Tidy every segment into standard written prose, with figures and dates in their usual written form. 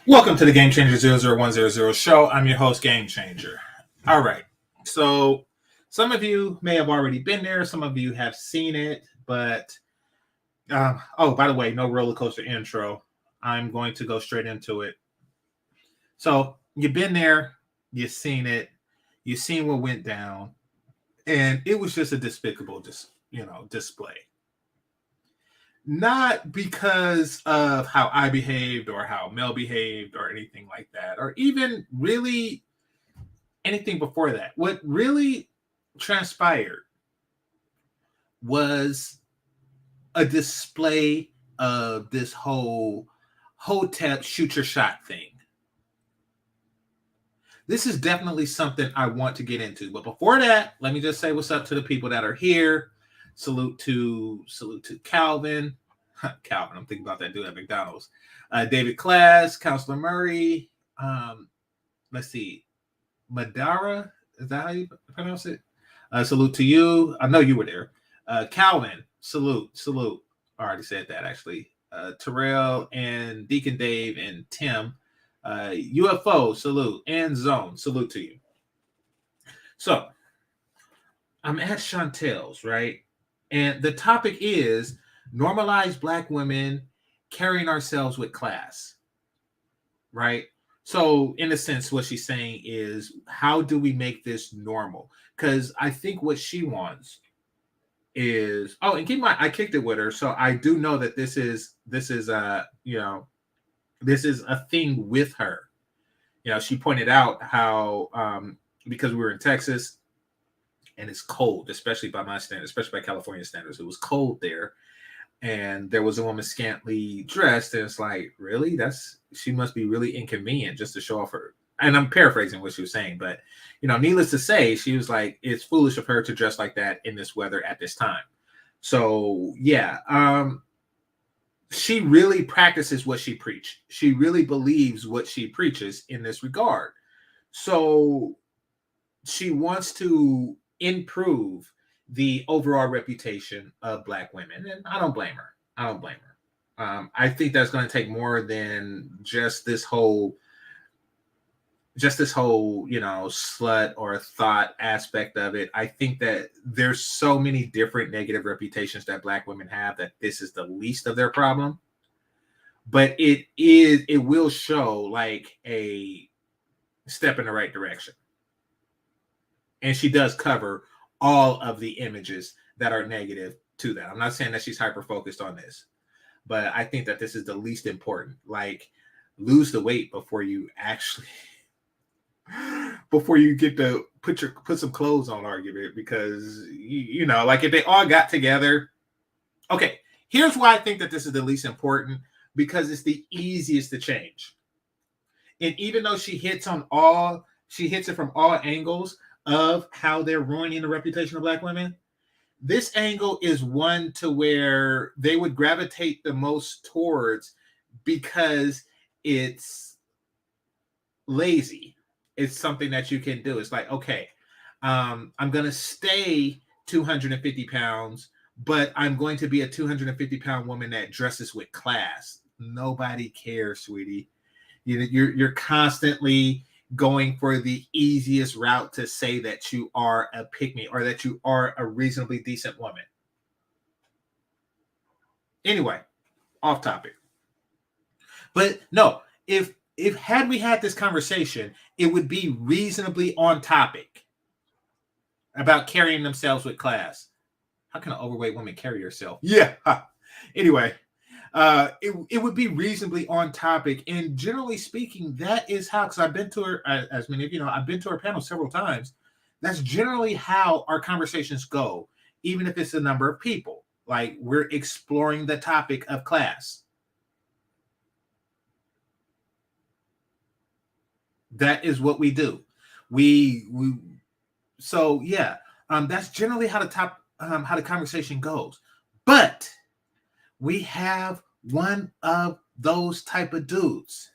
Welcome to the GameChanger 00100 show. I'm your host, GameChanger. All right. So, some of you may have already been there. Some of you have seen it. But, oh, by the way, no roller coaster intro. I'm going to go straight into it. So, you've been there. You've seen it. You've seen what went down. And it was just a despicable, display. Not because of how I behaved or how Mel behaved or anything like that, or even really anything before that. What really transpired was a display of this whole Hotep shoot your shot thing. This is definitely something I want to get into. But before that, let me just say what's up to the people that are here. Salute to Calvin. Calvin, I'm thinking about that dude at McDonald's. David Class, Counselor Murray. Let's see. Madara, is that how you pronounce it? Salute to you. I know you were there. Calvin, salute. I already said that actually. Terrell and Deacon Dave and Tim. UFO, salute. And Zone, salute to you. So, I'm at Chantelle's, right? And the topic is normalize Black women carrying ourselves with class, right? So, in a sense, what she's saying is, how do we make this normal? Because I think what she wants is, oh, and keep in mind, I kicked it with her, so I do know that this is a thing with her. She pointed out how because we were in Texas and it's cold, especially by my standards, especially by California standards, it was cold there. And there was a woman scantily dressed, and it's like, really? She must be really inconvenient just to show off her. And I'm paraphrasing what she was saying, but needless to say, she was like, it's foolish of her to dress like that in this weather at this time. So yeah, she really practices what she preached. She really believes what she preaches in this regard. So she wants to improve the overall reputation of Black women, and I don't blame her. I think that's going to take more than just this whole slut or thought aspect of it. I think that there's so many different negative reputations that Black women have that this is the least of their problem. But it will show like a step in the right direction. And she does cover all of the images that are negative to that. I'm not saying that she's hyper focused on this, but I think that this is the least important. Like, lose the weight before you get to put some clothes on argument, because like if they all got together. Okay, here's why I think that this is the least important, because it's the easiest to change. And even though she hits it from all angles of how they're ruining the reputation of Black women, this angle is one to where they would gravitate the most towards, because it's lazy. It's something that you can do. It's like, okay, I'm going to stay 250 pounds, but I'm going to be a 250-pound woman that dresses with class. Nobody cares, sweetie. You're constantly going for the easiest route to say that you are a pick-me or that you are a reasonably decent woman. Anyway, off topic. But no, if had we had this conversation, it would be reasonably on topic about carrying themselves with class. How can an overweight woman carry herself? Yeah. Anyway, it would be reasonably on topic. And generally speaking, that is how, because I've been to her, as many of you know, I've been to her panel several times. That's generally how our conversations go, even if it's a number of people. Like, we're exploring the topic of class. That is what we do. So yeah, that's generally how the conversation goes. But we have one of those type of dudes.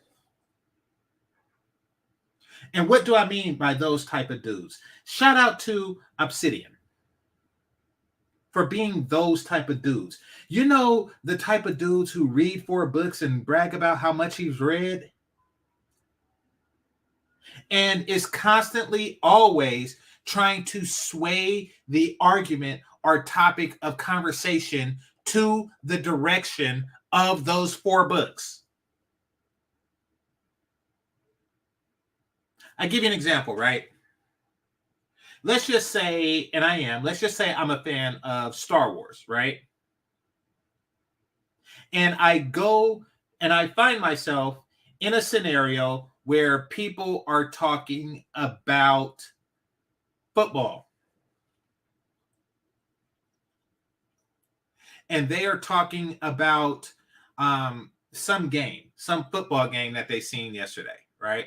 And what do I mean by those type of dudes? Shout out to Obsidian for being those type of dudes. The type of dudes who read 4 books and brag about how much he's read. and is constantly always trying to sway the argument or topic of conversation to the direction of those 4 books. I give you an example, right? Let's just say, let's just say I'm a fan of Star Wars, right? And I go and I find myself in a scenario where people are talking about football. And they are talking about some football game that they seen yesterday, right?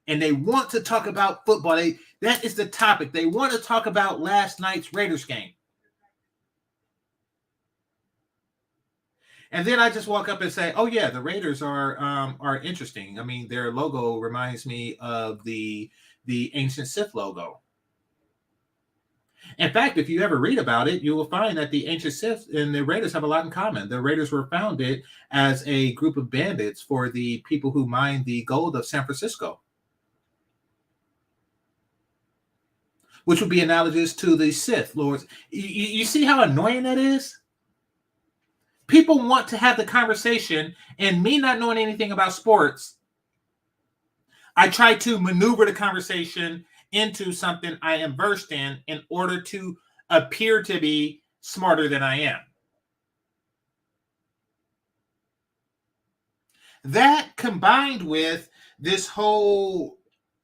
And they want to talk about football. That is the topic. They want to talk about last night's Raiders game. And then I just walk up and say, "Oh yeah, the Raiders are interesting. I mean, their logo reminds me of the ancient Sith logo. In fact, if you ever read about it, you will find that the ancient Sith and the Raiders have a lot in common. The Raiders were founded as a group of bandits for the people who mined the gold of San Francisco, which would be analogous to the Sith lords. You see how annoying that is? People want to have the conversation, and me not knowing anything about sports, I try to maneuver the conversation into something I am versed in order to appear to be smarter than I am. That combined with this whole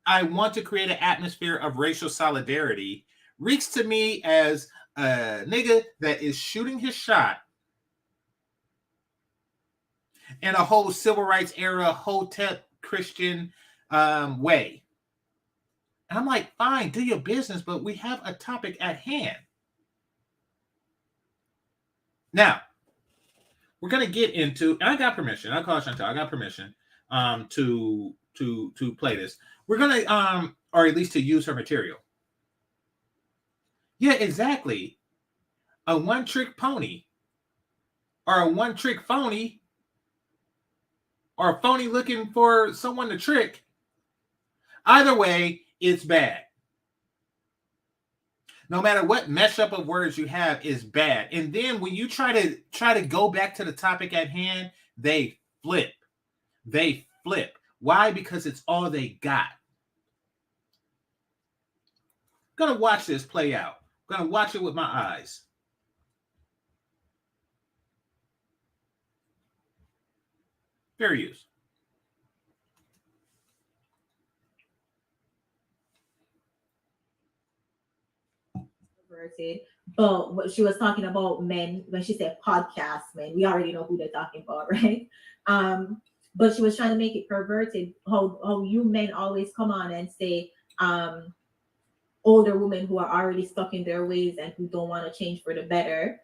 I want to create an atmosphere of racial solidarity reeks to me as a nigga that is shooting his shot in a whole civil rights era Hotep Christian way. And I'm like, fine, do your business, but we have a topic at hand. Now, we're gonna get into, and I got permission. I call Chantelle. I got permission to play this. We're gonna or at least to use her material. Yeah, exactly. A one-trick pony, or a one-trick phony, or a phony looking for someone to trick. Either way, it's bad. No matter what mesh up of words you have is bad. And then when you try to go back to the topic at hand, they flip. They flip. Why? Because it's all they got. I'm gonna watch this play out. I'm gonna watch it with my eyes. Fair use. But what she was talking about men, when she said podcast men, we already know who they're talking about, right? But she was trying to make it perverted. How you men always come on and say older women who are already stuck in their ways and who don't want to change for the better,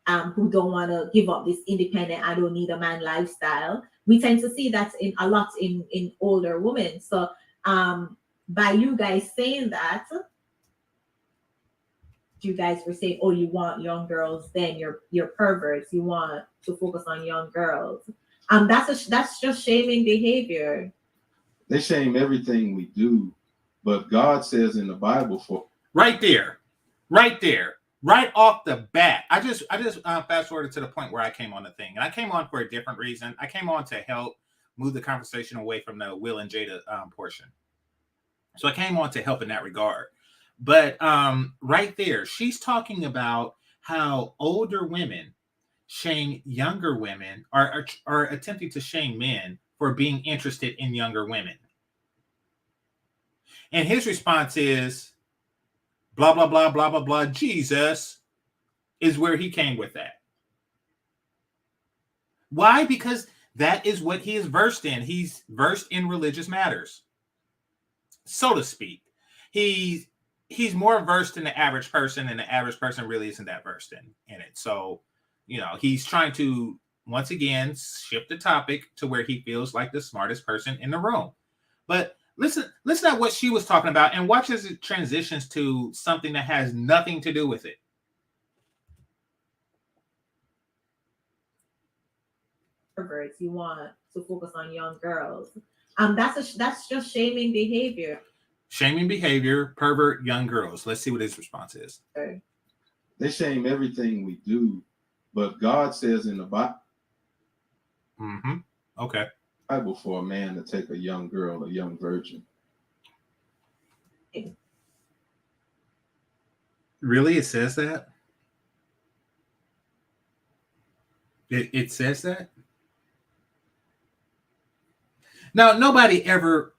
who don't want to give up this independent, I don't need a man lifestyle. We tend to see that in a lot in older women. So by you guys saying that, you guys were saying, oh, you want young girls, then you're perverts. You want to focus on young girls. That's just shaming behavior. They shame everything we do, but God says in the Bible for right there, right off the bat. I just fast forwarded to the point where I came on the thing, and I came on for a different reason. I came on to help move the conversation away from the Will and Jada portion. So I came on to help in that regard. But right there, she's talking about how older women shame younger women, are attempting to shame men for being interested in younger women. And his response is, blah, blah, blah, blah, blah, blah. Jesus is where he came with that. Why? Because that is what he is versed in. He's versed in religious matters, so to speak. He's more versed than the average person, and the average person really isn't that versed in it. So, he's trying to, once again, shift the topic to where he feels like the smartest person in the room. But listen at what she was talking about and watch as it transitions to something that has nothing to do with it. perverts. You want to focus on young girls. That's just shaming behavior. Shaming behavior, pervert, young girls. Let's see what his response is. Okay. They shame everything we do, but God says in the Mm-hmm. Okay. Bible for a man to take a young girl, a young virgin. Really? It says that? It says that? Now, nobody ever,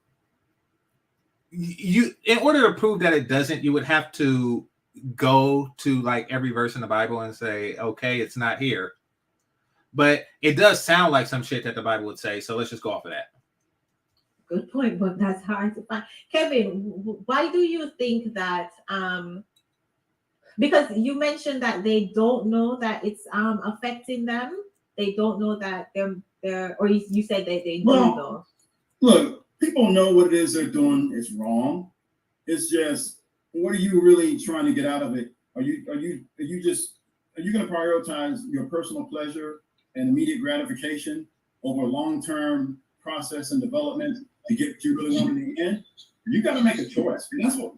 you, in order to prove that it doesn't, you would have to go to like every verse in the Bible and say, okay, it's not here. But it does sound like some shit that the Bible would say. So let's just go off of that. Good point, but that's hard to find. Kevin, why do you think that? Because you mentioned that they don't know that it's affecting them. They don't know that they're or you said that they do know. Look, people know what it is they're doing is wrong. It's just, what are you really trying to get out of it? Are you going to prioritize your personal pleasure and immediate gratification over long-term process and development to get what you really want in the end? You got to make a choice. And that's what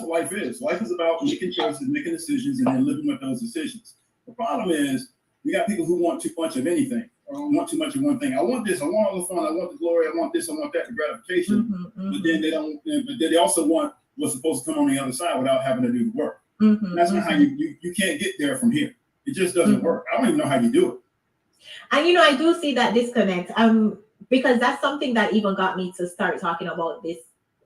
life is. Life is about making choices, making decisions, and then living with those decisions. The problem is you got people who want too much of anything or want too much of one thing. I want this, I want all the fun, I want the glory, I want this, I want that, the gratification. But then they don't, but then they also want what's supposed to come on the other side without having to do the work. That's not how you can't get there from here. It just doesn't work. I don't even know how you do it. And I do see that disconnect. Because that's something that even got me to start talking about this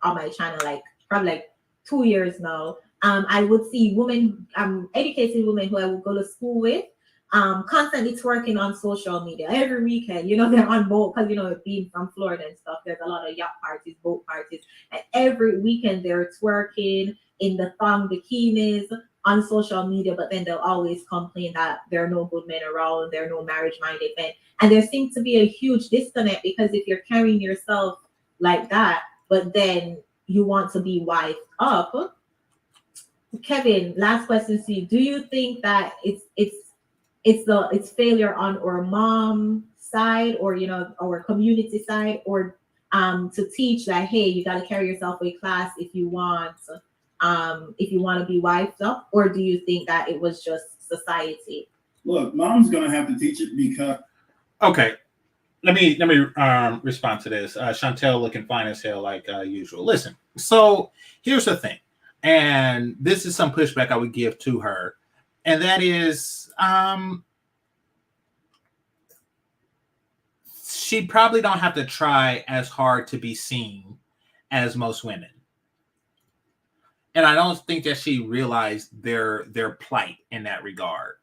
on my channel, like probably like 2 years now. I would see women, educated women who I would go to school with, constantly twerking on social media every weekend. They're on boat because being from Florida and stuff, there's a lot of yacht parties, boat parties, and every weekend they're twerking in the thong bikinis on social media. But then they'll always complain that there are no good men around, there are no marriage-minded men, and there seems to be a huge disconnect because if you're carrying yourself like that, but then you want to be wifed up. Kevin, last question to you: do you think that it's failure on our mom side or our community side, or to teach that, hey, you got to carry yourself with class if you want to be wifed up, or do you think that it was just society? Look, mom's gonna have to teach it because. Okay, let me respond to this. Chantelle looking fine as hell like usual. Listen, so here's the thing, and this is some pushback I would give to her, and that is she probably don't have to try as hard to be seen as most women. And I don't think that she realized their plight in that regard.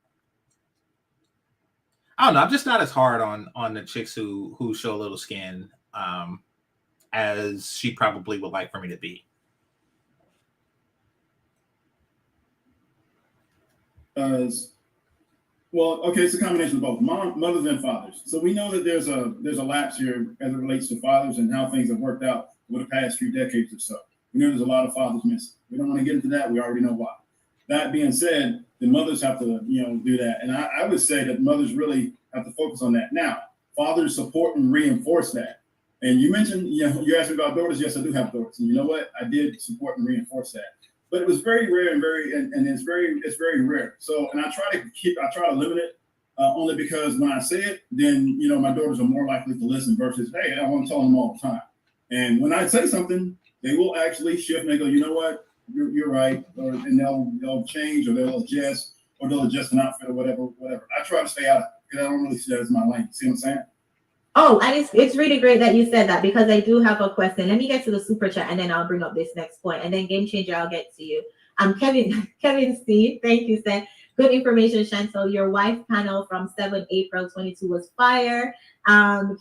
I don't know. I'm just not as hard on the chicks who show a little skin as she probably would like for me to be. Well, okay, it's a combination of both mothers and fathers. So we know that there's a lapse here as it relates to fathers and how things have worked out over the past few decades or so. We know there's a lot of fathers missing. We don't want to get into that. We already know why. That being said, the mothers have to, do that. And I would say that mothers really have to focus on that. Now, fathers support and reinforce that. And you mentioned, you asked me about daughters. Yes, I do have daughters. And you know what? I did support and reinforce that. But it was very rare and it's very rare. So, and I try to limit it only because when I say it, then, my daughters are more likely to listen versus, hey, I want to tell them all the time. And when I say something, they will actually shift and they go, you know what? You're right. And they'll change or they'll adjust an outfit or whatever. I try to stay out of it because I don't really see that as my lane. See what I'm saying? Oh, and it's really great that you said that because I do have a question. Let me get to the super chat and then I'll bring up this next point. And then GameChanger, I'll get to you. Kevin C, thank you, said, good information, Chantelle. Your wife panel from 7 April 22 was fire.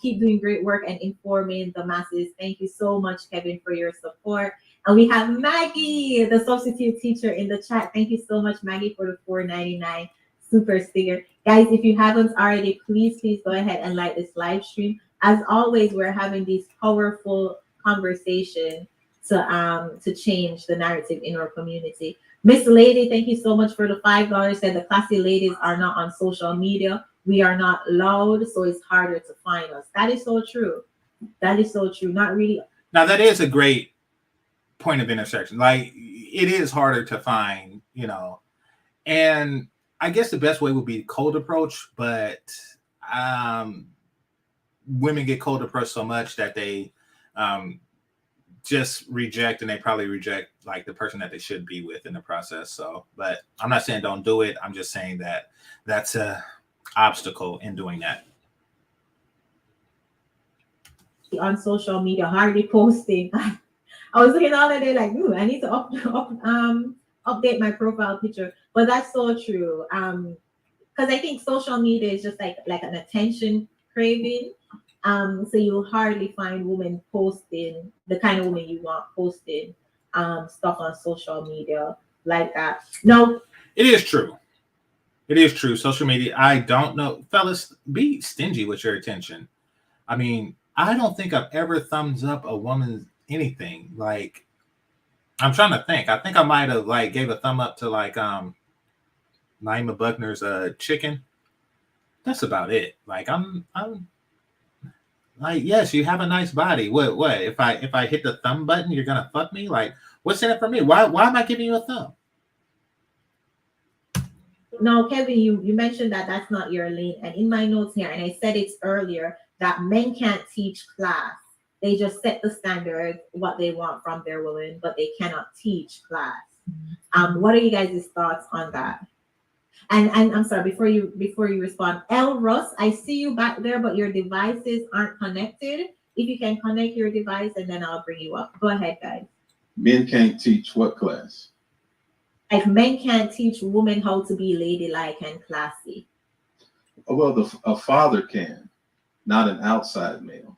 Keep doing great work and informing the masses. Thank you so much, Kevin, for your support. And we have Maggie, the substitute teacher, in the chat. Thank you so much, Maggie, for the $4.99 super sticker. Guys, if you haven't already, please go ahead and like this live stream. As always, we're having these powerful conversations to change the narrative in our community. Miss Lady, thank you so much for the $5. Said the classy ladies are not on social media. We are not loud, so it's harder to find us. That is so true. That is so true. Not really. Now that is a great point of intersection. Like it is harder to find, and I guess the best way would be cold approach, but women get cold approach so much that they just reject, and they probably reject like the person that they should be with in the process. So, but I'm not saying don't do it. I'm just saying that that's a obstacle in doing that. On social media, hardly posting. I was looking all the day like, I need to update my profile picture. But that's so true. Because I think social media is just like an attention craving. So you hardly find women posting the kind of women you want posting stuff on social media like that. No, it is true. It is true. Social media. I don't know, fellas. Be stingy with your attention. I mean, I don't think I've ever thumbs up a woman's anything. Like, I'm trying to think. I think I might have like gave a thumb up to like Naima Buckner's chicken. That's about it. Like I'm like, yes, you have a nice body. What? If I hit the thumb button, you're gonna fuck me? Like, what's in it for me? Why am I giving you a thumb? No, Kevin, you mentioned that that's not your lane. And in my notes here, and I said it earlier, that men can't teach class. They just set the standard, what they want from their women, but they cannot teach class. What are you guys' thoughts on that? And I'm sorry, before you respond, L. Russ, I see you back there, but your devices aren't connected. If you can connect your device, and then I'll bring you up. Go ahead, guys. Men can't teach what class? Like men can't teach women how to be ladylike and classy. Well, a father can, not an outside male.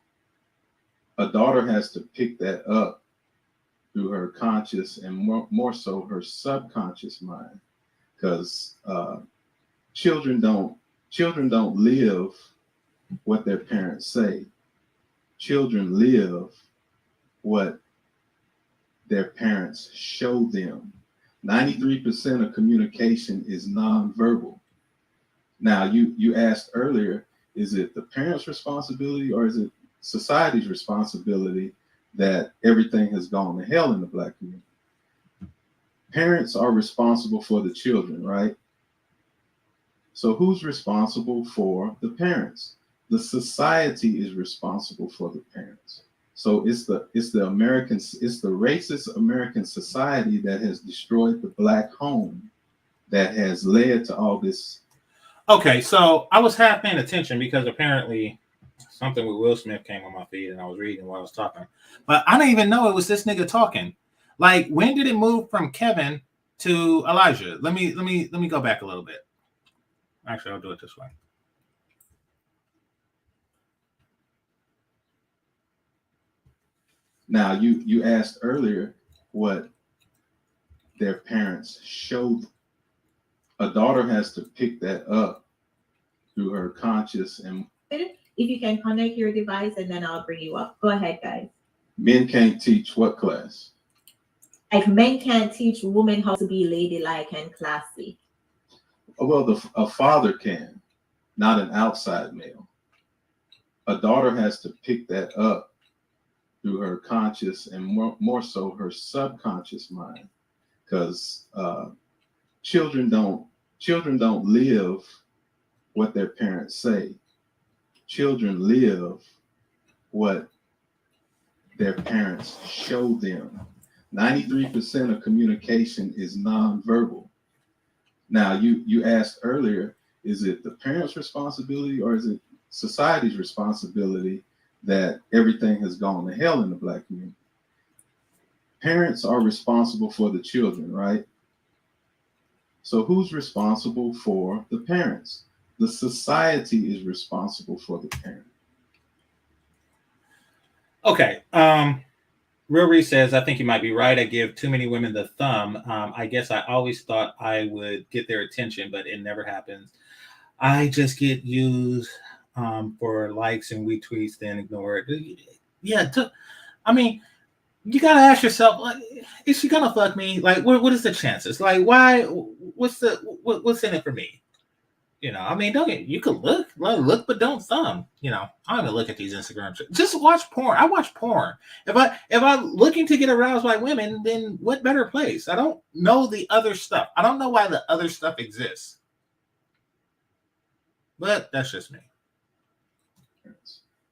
A daughter has to pick that up through her conscious and more so her subconscious mind, because children don't live what their parents say. Children live what their parents show them. 93% of communication is nonverbal. Now, you asked earlier, is it the parents' responsibility or is it society's responsibility that everything has gone to hell in the Black community? Parents are responsible for the children, right? So who's responsible for the parents? The society is responsible for the parents. So it's the racist American society that has destroyed the Black home, that has led to all this. Okay, so I was half paying attention because apparently something with Will Smith came on my feed and I was reading while I was talking. But I didn't even know it was this nigga talking. Like, when did it move from Kevin to Elijah? Let me go back a little bit. Actually, I'll do it this way. Now, you asked earlier what their parents showed. A daughter has to pick that up through her conscious and. If you can connect your device, and then I'll bring you up. Go ahead, guys. Men can't teach what class? Like men can't teach women how to be ladylike and classy. Well, a father can, not an outside male. A daughter has to pick that up through her conscious and more so her subconscious mind, because children don't live what their parents say. Children live what their parents show them. 93% of communication is nonverbal. Now, you asked earlier, is it the parents' responsibility or is it society's responsibility that everything has gone to hell in the Black community? Parents are responsible for the children, right? So who's responsible for the parents? The society is responsible for the parent. Okay. Real Reese says, I think you might be right. I give too many women the thumb. I guess I always thought I would get their attention, but it never happens. I just get used for likes and retweets, then ignore it. Yeah. I mean, you got to ask yourself, like, is she going to fuck me? Like, what is the chances? Like, why? What's in it for me? You know, I mean, you could look, but don't thumb. You know, I don't even look at these Instagram shit. Just watch porn. I watch porn. If I'm looking to get aroused by women, then what better place? I don't know the other stuff. I don't know why the other stuff exists. But that's just me.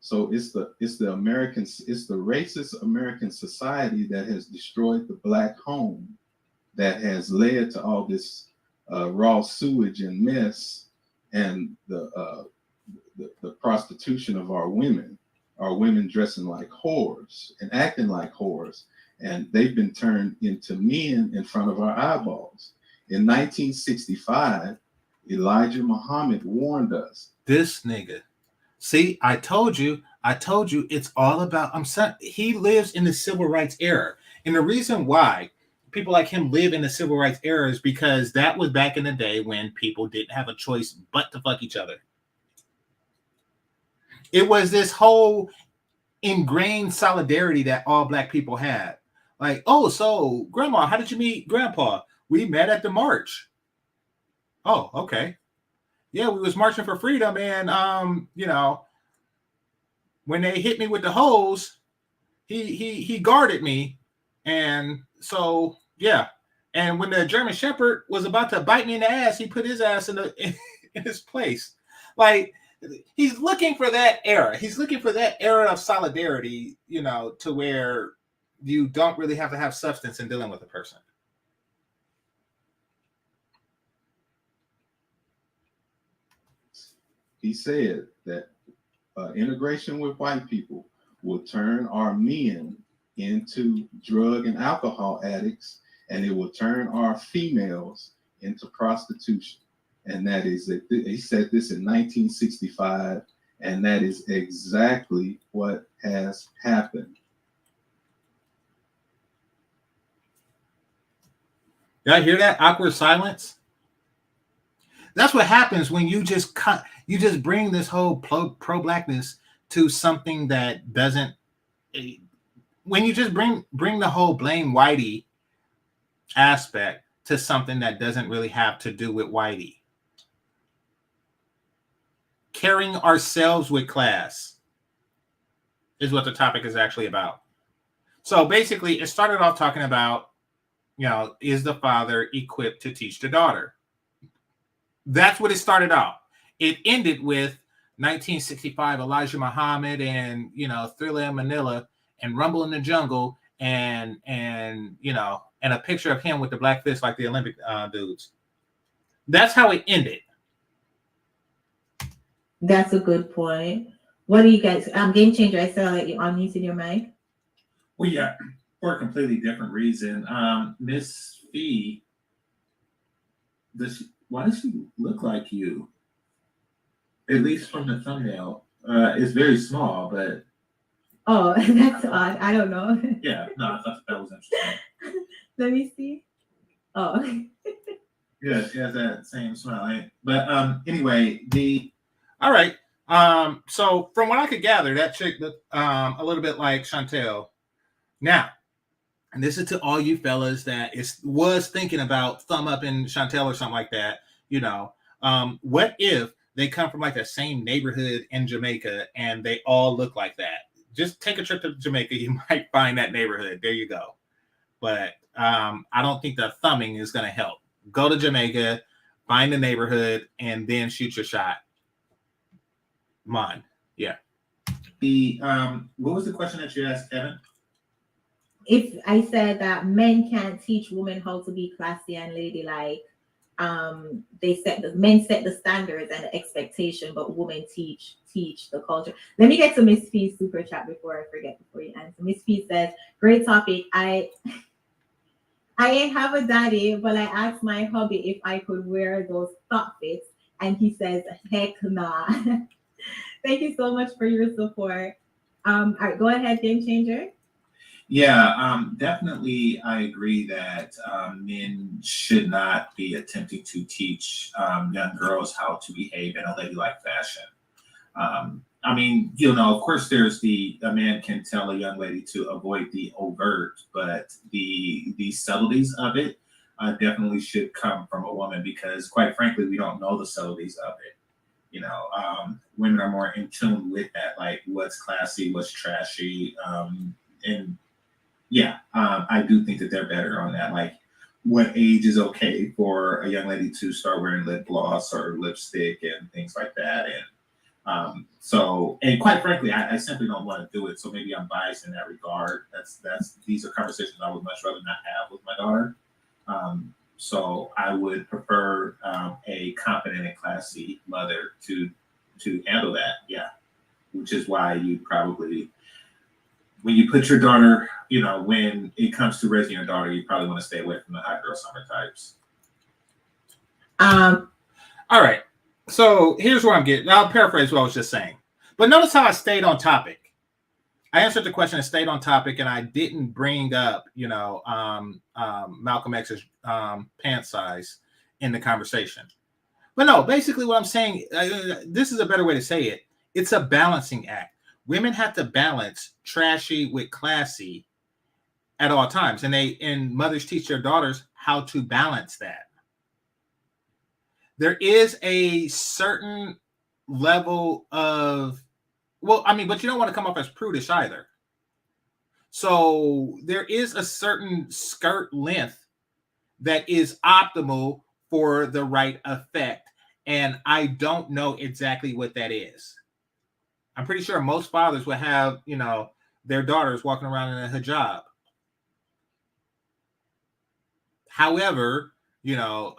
So it's the racist American society that has destroyed the Black home, that has led to all this raw sewage and mess, and the prostitution of our women dressing like whores and acting like whores, and they've been turned into men in front of our eyeballs. In 1965, Elijah Muhammad warned us. This nigga. See, I told you it's all about, he lives in the civil rights era. And the reason why people like him live in the civil rights era is because that was back in the day when people didn't have a choice but to fuck each other. It was this whole ingrained solidarity that all Black people had. Like, oh, so Grandma, how did you meet Grandpa? We met at the march. Oh, okay. Yeah, we was marching for freedom, and you know, when they hit me with the hose, he guarded me, and so yeah. And when the German Shepherd was about to bite me in the ass, he put his ass in his place. Like, he's looking for that era. He's looking for that era of solidarity, you know, to where you don't really have to have substance in dealing with a person. He said that integration with white people will turn our men into drug and alcohol addicts, and it will turn our females into prostitution. And that is it. He said this in 1965, and that is exactly what has happened. Did I hear that awkward silence? That's what happens when you just bring this whole pro-Blackness to something that doesn't. When you just bring the whole blame Whitey aspect to something that doesn't really have to do with Whitey. Carrying ourselves with class is what the topic is actually about. So basically, it started off talking about, you know, is the father equipped to teach the daughter? That's what it started off. It ended with 1965 Elijah Muhammad and, you know, Thriller in Manila and Rumble in the Jungle and you know, and a picture of him with the black fist like the Olympic dudes. That's how it ended. That's a good point. What do you guys? Game Changer. I saw that you unmuted your mic. Well, yeah, for a completely different reason. Miss Fee, why does she look like you? At least from the thumbnail, it's very small, but oh, that's odd. I don't know. Yeah, no, I thought that was interesting. Let me see. Oh, yeah, she has that same smile. Right? But anyway, all right. So from what I could gather, that chick looked a little bit like Chantelle. Now, and this is to all you fellas that was thinking about thumb up in Chantelle or something like that. You know, what if they come from like the same neighborhood in Jamaica and they all look like that? Just take a trip to Jamaica. You might find that neighborhood. There you go. But I don't think the thumbing is going to help. Go to Jamaica, find the neighborhood, and then shoot your shot. Mine. Yeah. What was the question that you asked, Kevin? if I said that men can't teach women how to be classy and ladylike, men set the standards and the expectation, but women teach the culture. Let me get to Miss P's super chat before I forget, before you answer. Miss P says, great topic. I ain't have a daddy, but I asked my hubby if I could wear those top fits, and he says, heck nah. Thank you so much for your support. All right, go ahead, Game Changer. Yeah, definitely. I agree that men should not be attempting to teach young girls how to behave in a ladylike fashion. I mean, you know, of course, there's a man can tell a young lady to avoid the overt, but the subtleties of it, definitely should come from a woman, because quite frankly, we don't know the subtleties of it. You know, women are more in tune with that, like what's classy, what's trashy. And yeah, I do think that they're better on that. Like, what age is okay for a young lady to start wearing lip gloss or lipstick and things like that. And so, and quite frankly, I simply don't want to do it. So maybe I'm biased in that regard. These are conversations I would much rather not have with my daughter. So I would prefer a confident and classy mother to handle that. Yeah, which is why you probably, when you put your daughter, you know, when it comes to raising your daughter, you probably want to stay away from the hot girl summer types. All right. So here's where I'm getting. I'll paraphrase what I was just saying. But notice how I stayed on topic. I answered the question and stayed on topic, and I didn't bring up, you know, Malcolm X's pant size in the conversation. But no, basically what I'm saying, this is a better way to say it. It's a balancing act. Women have to balance trashy with classy at all times, and mothers teach their daughters how to balance that. There is a certain level of, well, I mean, but you don't want to come off as prudish either. So there is a certain skirt length that is optimal for the right effect. And I don't know exactly what that is. I'm pretty sure most fathers would have, you know, their daughters walking around in a hijab. However, you know,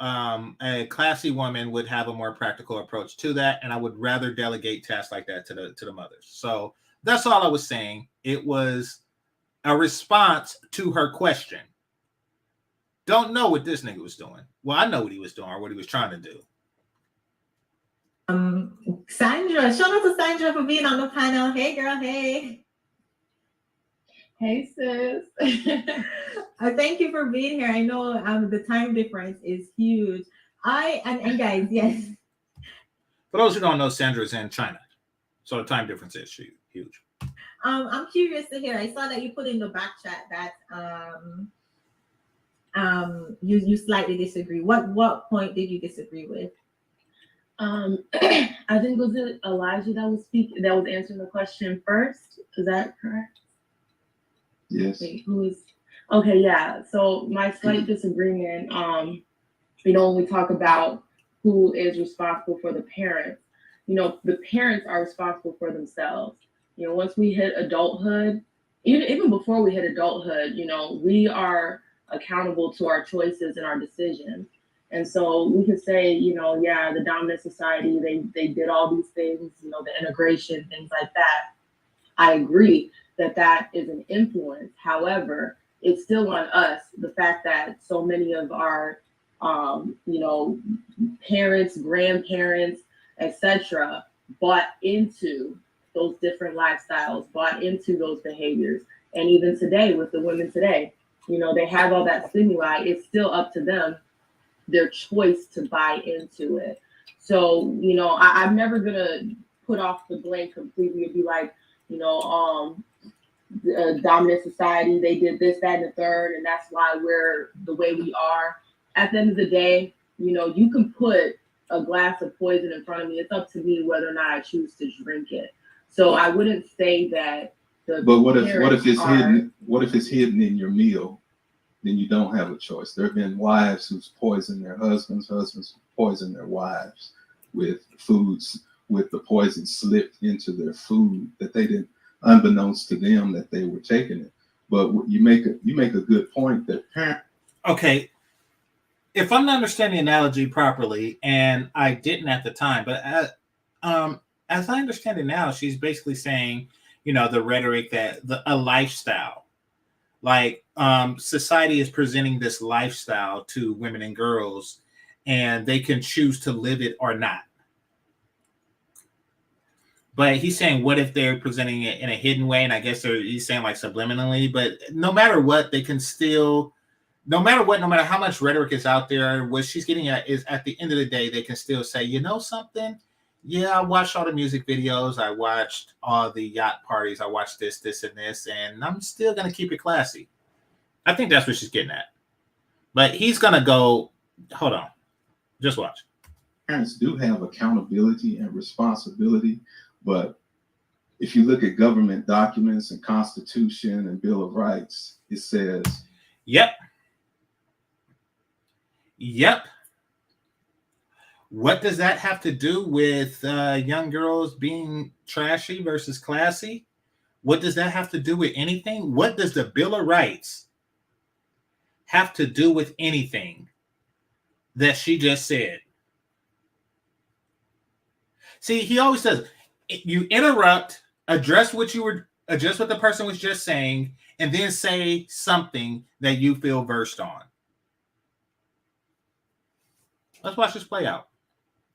a classy woman would have a more practical approach to that, and I would rather delegate tasks like that to the mothers. So that's all I was saying. It was a response to her question. Don't know what this nigga was doing. Well, I know what he was doing or what he was trying to do. Sandra, shout out to Sandra for being on the panel. Hey, girl. Hey. Hey, sis. Thank you for being here. I know the time difference is huge. And guys, yes. For those who don't know, Sandra is in China, so the time difference is huge. I'm curious to hear. I saw that you put in the back chat that you slightly disagree. What point did you disagree with? I think was it Elijah that was answering the question first. Is that correct? Yes. Wait, okay, yeah. So my slight disagreement, you know, when we talk about who is responsible for the parents, you know, the parents are responsible for themselves. You know, once we hit adulthood, even before we hit adulthood, you know, we are accountable to our choices and our decisions. And so we could say, you know, yeah, the dominant society, they did all these things, you know, the integration, things like that. I agree that is an influence. However, it's still on us, the fact that so many of our, you know, parents, grandparents, etc., bought into those different lifestyles, bought into those behaviors. And even today, with the women today, you know, they have all that stimuli. It's still up to them, their choice to buy into it. So, you know, I'm never gonna put off the blame completely and be like, you know, dominant society, they did this, that, and the third, and that's why we're the way we are. At the end of the day, you know, you can put a glass of poison in front of me. It's up to me whether or not I choose to drink it. So I wouldn't say that. But what if it's hidden? What if it's hidden in your meal? Then you don't have a choice. There have been wives who's poisoned their husbands, husbands who poisoned their wives with foods, with the poison slipped into their food that they didn't, unbeknownst to them, that they were taking it. But you make a good point that okay, if I'm not understanding the analogy properly, and I didn't at the time, but as I understand it now, she's basically saying, you know, the rhetoric that a lifestyle, like society is presenting this lifestyle to women and girls, and they can choose to live it or not. But he's saying, what if they're presenting it in a hidden way? And I guess he's saying like subliminally, but no matter what, they can still, no matter how much rhetoric is out there, what she's getting at is at the end of the day, they can still say, you know something? Yeah, I watched all the music videos. I watched all the yacht parties. I watched this, and this, and I'm still going to keep it classy. I think that's what she's getting at. But he's gonna go. Hold on, just watch. Parents do have accountability and responsibility, but if you look at government documents and Constitution and Bill of Rights, it says, Yep. What does that have to do with young girls being trashy versus classy? What does that have to do with anything? What does the Bill of Rights have to do with anything that she just said? See, he always says, you interrupt, address what the person was just saying, and then say something that you feel versed on. Let's watch this play out.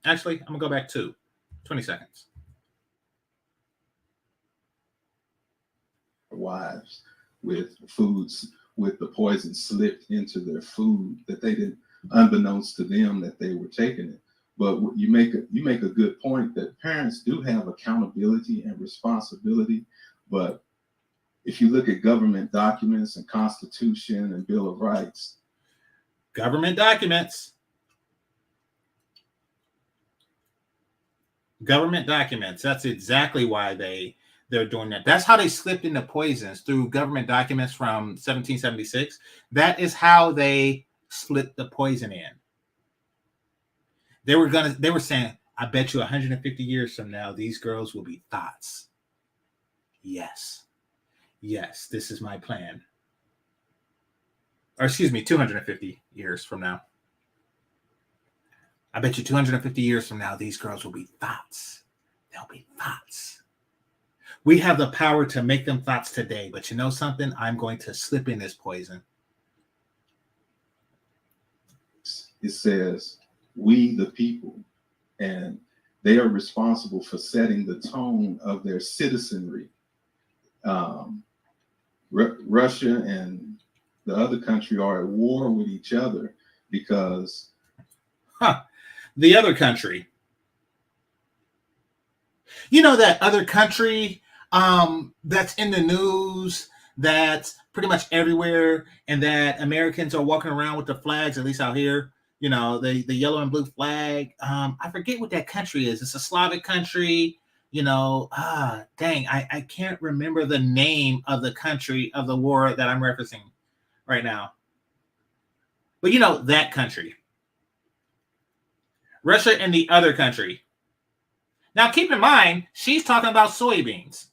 Actually, I'm gonna go back to 20 seconds. Wives with foods, with the poison slipped into their food that they didn't, unbeknownst to them, that they were taking it. But you make a good point that parents do have accountability and responsibility. But if you look at government documents and Constitution and Bill of Rights, Government documents. That's exactly why they're doing that. That's how they slipped into poisons, through government documents from 1776. That is how they slipped the poison in. They were saying, I bet you 150 years from now, these girls will be thoughts. Yes, this is my plan. Or excuse me, 250 years from now. I bet you 250 years from now, these girls will be thoughts. They'll be thoughts. We have the power to make them thoughts today, but you know something? I'm going to slip in this poison. it says, we the people, and they are responsible for setting the tone of their citizenry. Russia and the other country are at war with each other because the other country, that other country that's in the news, that's pretty much everywhere, and that Americans are walking around with the flags, at least out here, the yellow and blue flag. I forget what that country is. It's a Slavic country. Dang, I can't remember the name of the country of the war that I'm referencing right now. But that country. Russia and the other country. Now, keep in mind, she's talking about soybeans.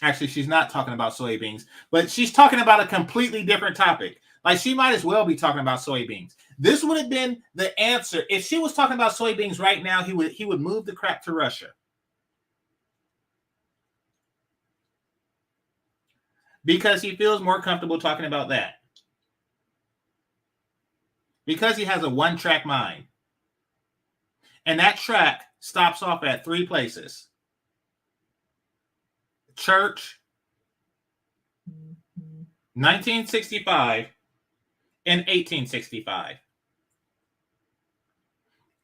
Actually, she's not talking about soybeans, but she's talking about a completely different topic. Like, she might as well be talking about soybeans. This would have been the answer. If she was talking about soybeans right now, he would move the crap to Russia. Because he feels more comfortable talking about that. Because he has a one-track mind. And that track stops off at 3 places: church, 1965, and 1865.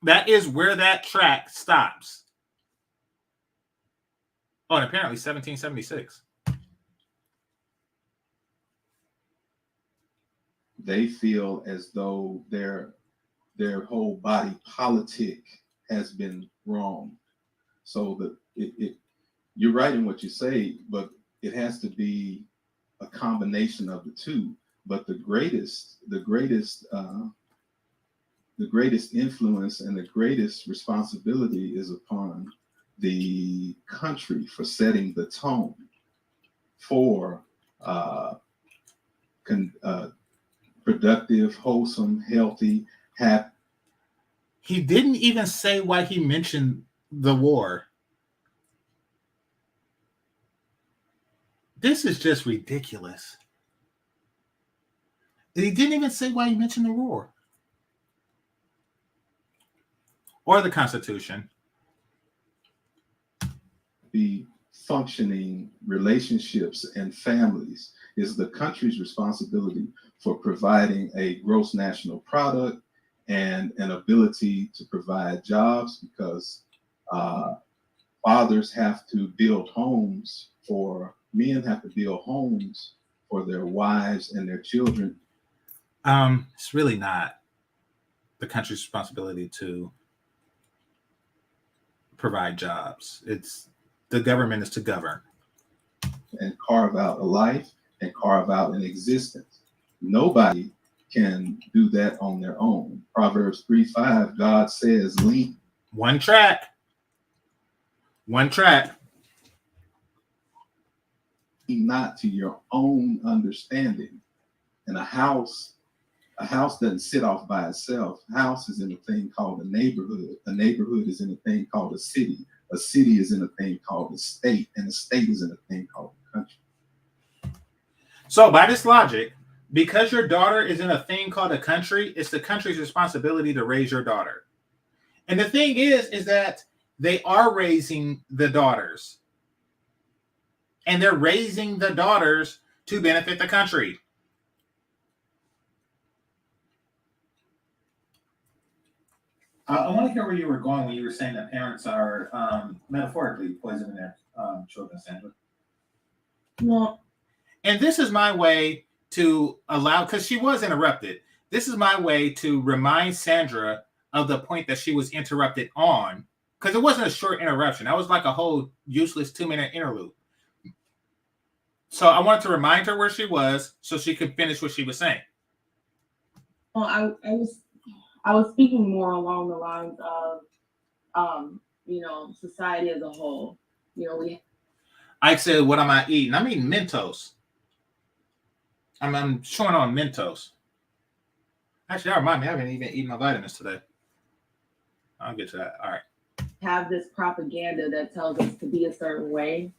That is where that track stops. Oh, and apparently 1776. They feel as though their whole body politic has been wrong. So that you're right in what you say, but it has to be a combination of the two. But the greatest influence and the greatest responsibility is upon the country for setting the tone for productive, wholesome, healthy, happy. He didn't even say why he mentioned the war. This is just ridiculous. He didn't even say why he mentioned the war. Or the Constitution. The functioning relationships and families is the country's responsibility for providing a gross national product and an ability to provide jobs, because fathers have to build homes for men, have to build homes for their wives and their children. It's really not the country's responsibility to provide jobs. It's the government is to govern. And carve out a life and carve out an existence. Nobody can do that on their own. Proverbs 3:5, God says, lean. One track. Not to your own understanding. And a house doesn't sit off by itself. A house is in a thing called a neighborhood. A neighborhood is in a thing called a city. A city is in a thing called a state. And a state is in a thing called a country. So by this logic, because your daughter is in a thing called a country, it's the country's responsibility to raise your daughter. And the thing is that they are raising the daughters. And they're raising the daughters to benefit the country. I want to hear where you were going when you were saying that parents are metaphorically poisoning their children, Sandra. Well, and this is my way to allow, because she was interrupted. This is my way to remind Sandra of the point that she was interrupted on, because it wasn't a short interruption. That was like a whole useless 2-minute interlude. So I wanted to remind her where she was so she could finish what she was saying. Well, I was speaking more along the lines of, society as a whole. I said, what am I eating? I'm eating Mentos. I'm showing on Mentos. Actually, that reminds me, I haven't even eaten my vitamins today. I'll get to that. All right. Have this propaganda that tells us to be a certain way.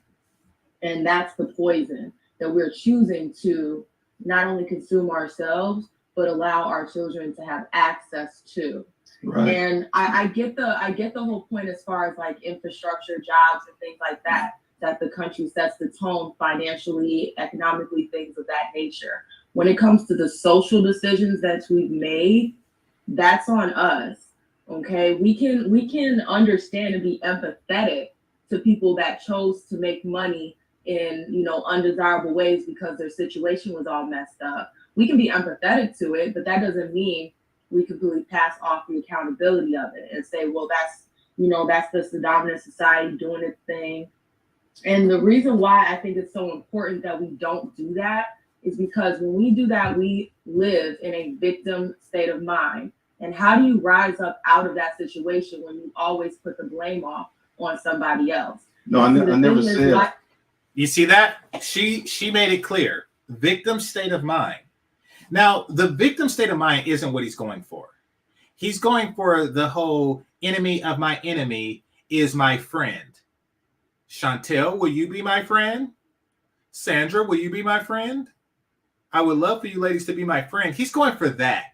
And that's the poison that we're choosing to not only consume ourselves, but allow our children to have access to. Right. And I get the whole point as far as like infrastructure, jobs, and things like that the country sets the tone financially, economically, things of that nature. When it comes to the social decisions that we've made, that's on us. Okay, we can understand and be empathetic to people that chose to make money in undesirable ways because their situation was all messed up. We can be empathetic to it, but that doesn't mean we completely pass off the accountability of it and say, well, that's just the dominant society doing its thing. And the reason why I think it's so important that we don't do that is because when we do that, we live in a victim state of mind. And how do you rise up out of that situation when you always put the blame off on somebody else? No, I never said. You see that? She made it clear. Victim state of mind. Now, the victim state of mind isn't what he's going for. He's going for the whole enemy of my enemy is my friend. Chantelle, will you be my friend? Sandra, will you be my friend? I would love for you ladies to be my friend. He's going for that.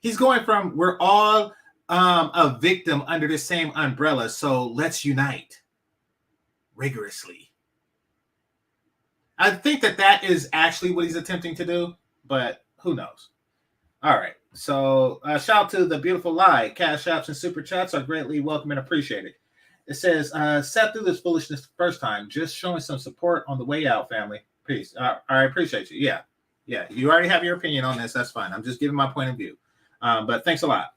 He's going from we're all a victim under the same umbrella, so let's unite rigorously. I think that is actually what he's attempting to do, but who knows? All right. So shout out to the beautiful lie. Cash apps and super chats are greatly welcome and appreciated. It says, sat through this foolishness the first time, just showing some support on the way out, family. Peace. I appreciate you. Yeah. You already have your opinion on this. That's fine. I'm just giving my point of view. But thanks a lot.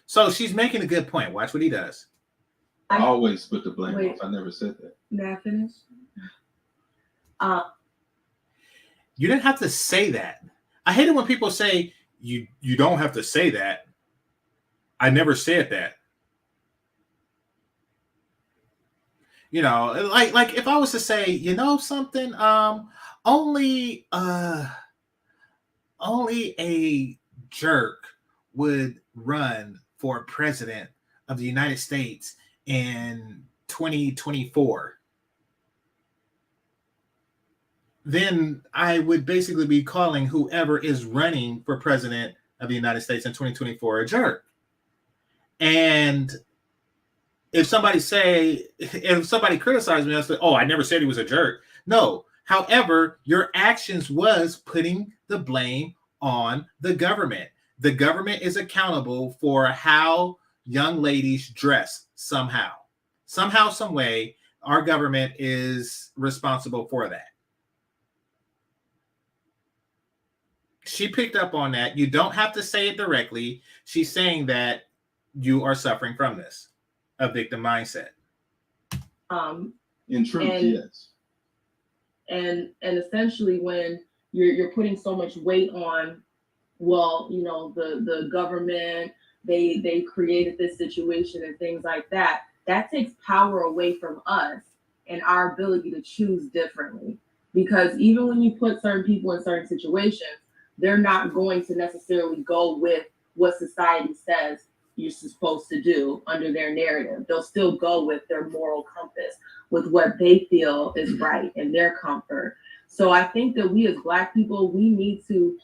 So she's making a good point. Watch what he does. I always put the blame off. I never said that. May I finish? You didn't have to say that. I hate it when people say you don't have to say that. I never said that. Like if I was to say, something, only a jerk would run for president of the United States in 2024. Then I would basically be calling whoever is running for president of the United States in 2024 a jerk. And if somebody criticizes me, I say, oh, I never said he was a jerk. No. However, your actions was putting the blame on the government. The government is accountable for how young ladies dress somehow. Somehow, some way, our government is responsible for that. She picked up on that. You don't have to say it directly. She's saying that you are suffering from this, a victim mindset. In truth, and- yes. And essentially when you're putting so much weight on, well, you know, the government, they created this situation and things like that, that takes power away from us and our ability to choose differently. Because even when you put certain people in certain situations, they're not going to necessarily go with what society says you're supposed to do under their narrative. They'll still go with their moral compass, with what they feel is right and their comfort. So I think that we as Black people, we need to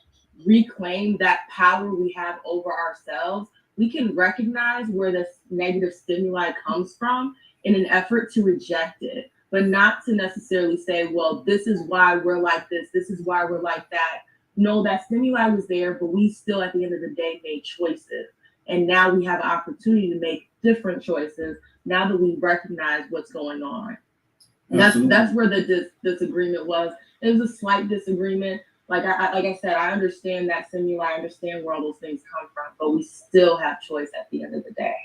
reclaim that power we have over ourselves. We can recognize where this negative stimuli comes from in an effort to reject it, but not to necessarily say, well, this is why we're like this is why we're like that. No, that stimuli was there, but we still at the end of the day made choices. And now we have an opportunity to make different choices now that we recognize what's going on. That's where the disagreement was. It was a slight disagreement. Like I said, I understand that stimuli, I understand where all those things come from, but we still have choice at the end of the day.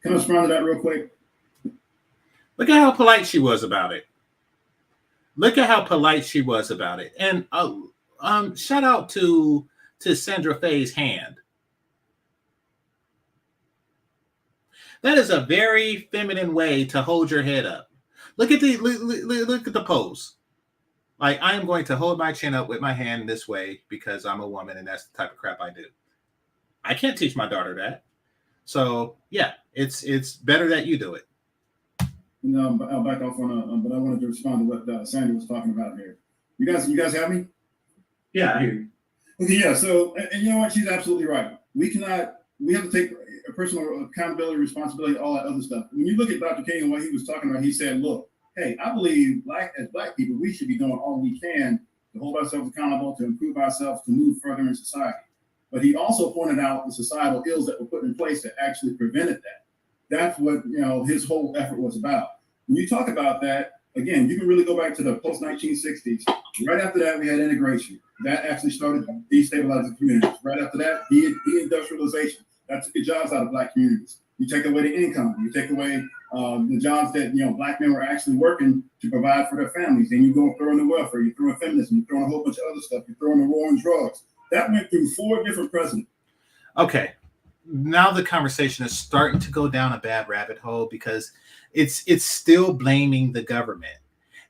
Can I respond to that real quick? Look at how polite she was about it. Look at how polite she was about it. And shout out to Sandra Faye's hand. That is a very feminine way to hold your head up. Look at the pose. Like, I am going to hold my chin up with my hand this way because I'm a woman and that's the type of crap I do. I can't teach my daughter that. So yeah, it's better that you do it. No, I'll back off on but I wanted to respond to what Sandy was talking about here. You guys have me? Yeah, I hear you. Okay, yeah. So, and you know what? She's absolutely right. We have to take a personal accountability, responsibility, all that other stuff. When you look at Dr. King and what he was talking about, he said, look, hey, I believe as Black people, we should be doing all we can to hold ourselves accountable, to improve ourselves, to move further in society. But he also pointed out the societal ills that were put in place that actually prevented that. That's what, you know, his whole effort was about. When you talk about that, again, you can really go back to the post-1960s. Right after that, we had integration. That actually started destabilizing communities. Right after that, deindustrialization. That took the jobs out of Black communities. You take away the income. You take away the jobs that, you know, Black men were actually working to provide for their families. Then you go and throw in the welfare. You throw in feminism. You throw in a whole bunch of other stuff. You throw in the war on drugs. That went through 4 different presidents. Okay. Now the conversation is starting to go down a bad rabbit hole because it's still blaming the government.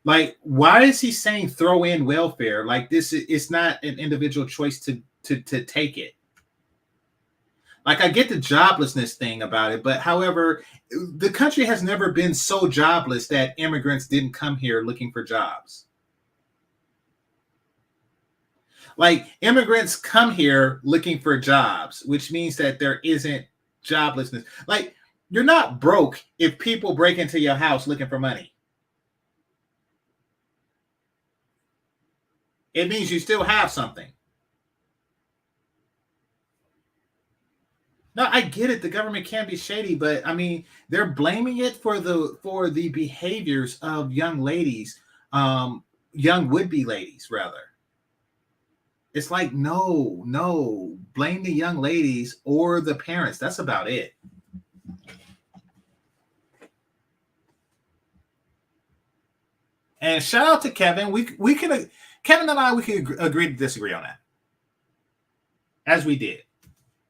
Like, why is he saying throw in welfare? Like, this it's not an individual choice to take it. Like, I get the joblessness thing about it, but however, the country has never been so jobless that immigrants didn't come here looking for jobs. Like, immigrants come here looking for jobs, which means that there isn't joblessness. Like, you're not broke if people break into your house looking for money. It means you still have something. No, I get it. The government can be shady, but I mean, they're blaming it for the behaviors of young ladies, young would-be ladies, rather. It's like, no, blame the young ladies or the parents. That's about it. And shout out to Kevin. We can Kevin and I, we can agree to disagree on that, as we did.